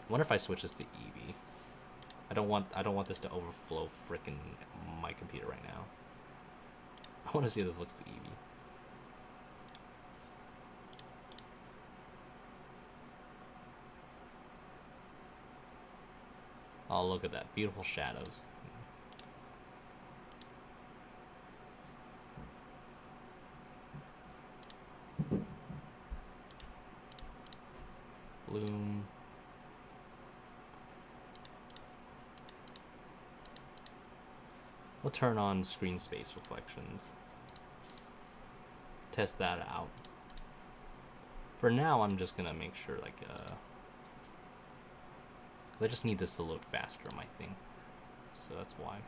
I wonder if I switch this to Eevee. I don't want this to overflow frickin' my computer right now. I want to see how this looks to Eevee. Oh, look at that. Beautiful shadows. Bloom. We'll turn on screen space reflections. Test that out. For now, I'm just gonna make sure, like, 'cause I just need this to load faster on my thing. So that's why.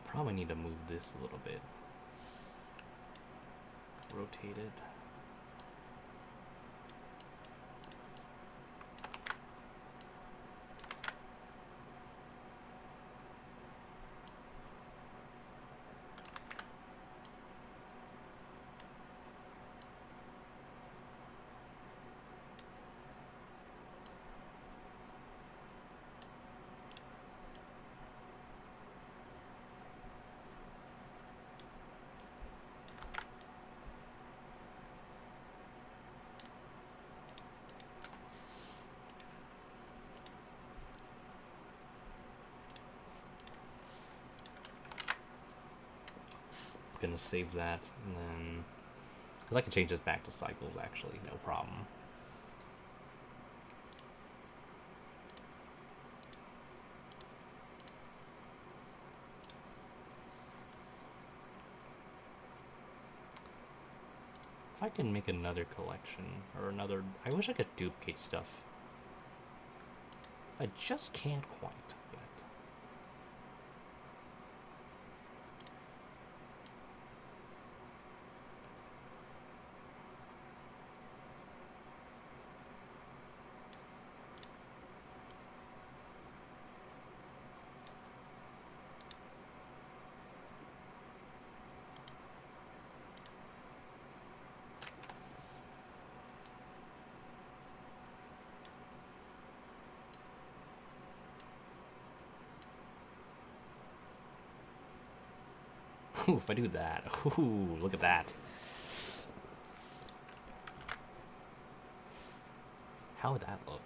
Probably need to move this a little bit. Rotate it. Gonna save that, and then because I can change this back to cycles actually, no problem. If I can make another collection or another, I wish I could duplicate stuff. I just can't quite yet. Ooh, if I do that, ooh, look at that. How would that look?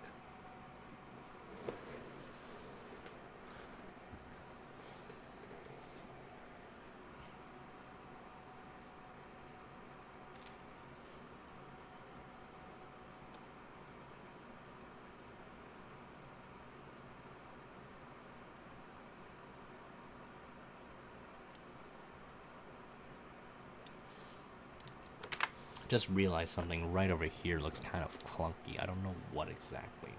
Just realized something right over here looks kind of clunky. I don't know what exactly.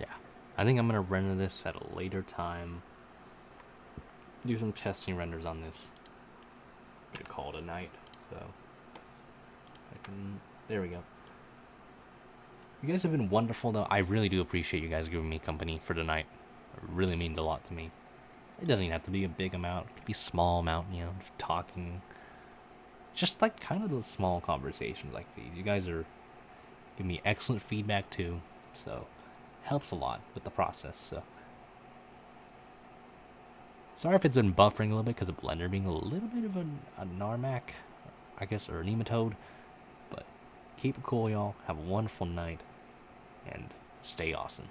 Yeah, I think I'm gonna render this at a later time. Do some testing renders on this. I'm gonna call it a night. So I can. There we go. You guys have been wonderful, though. I really do appreciate you guys giving me company for tonight. It really means a lot to me. It doesn't even have to be a big amount. It could be a small amount, you know, just talking. Just like kind of those small conversations like these. You guys are giving me excellent feedback too, so helps a lot with the process. So sorry if it's been buffering a little bit because of Blender being a little bit of a Narmac, I guess, or a nematode. But keep it cool, y'all. Have a wonderful night, and stay awesome.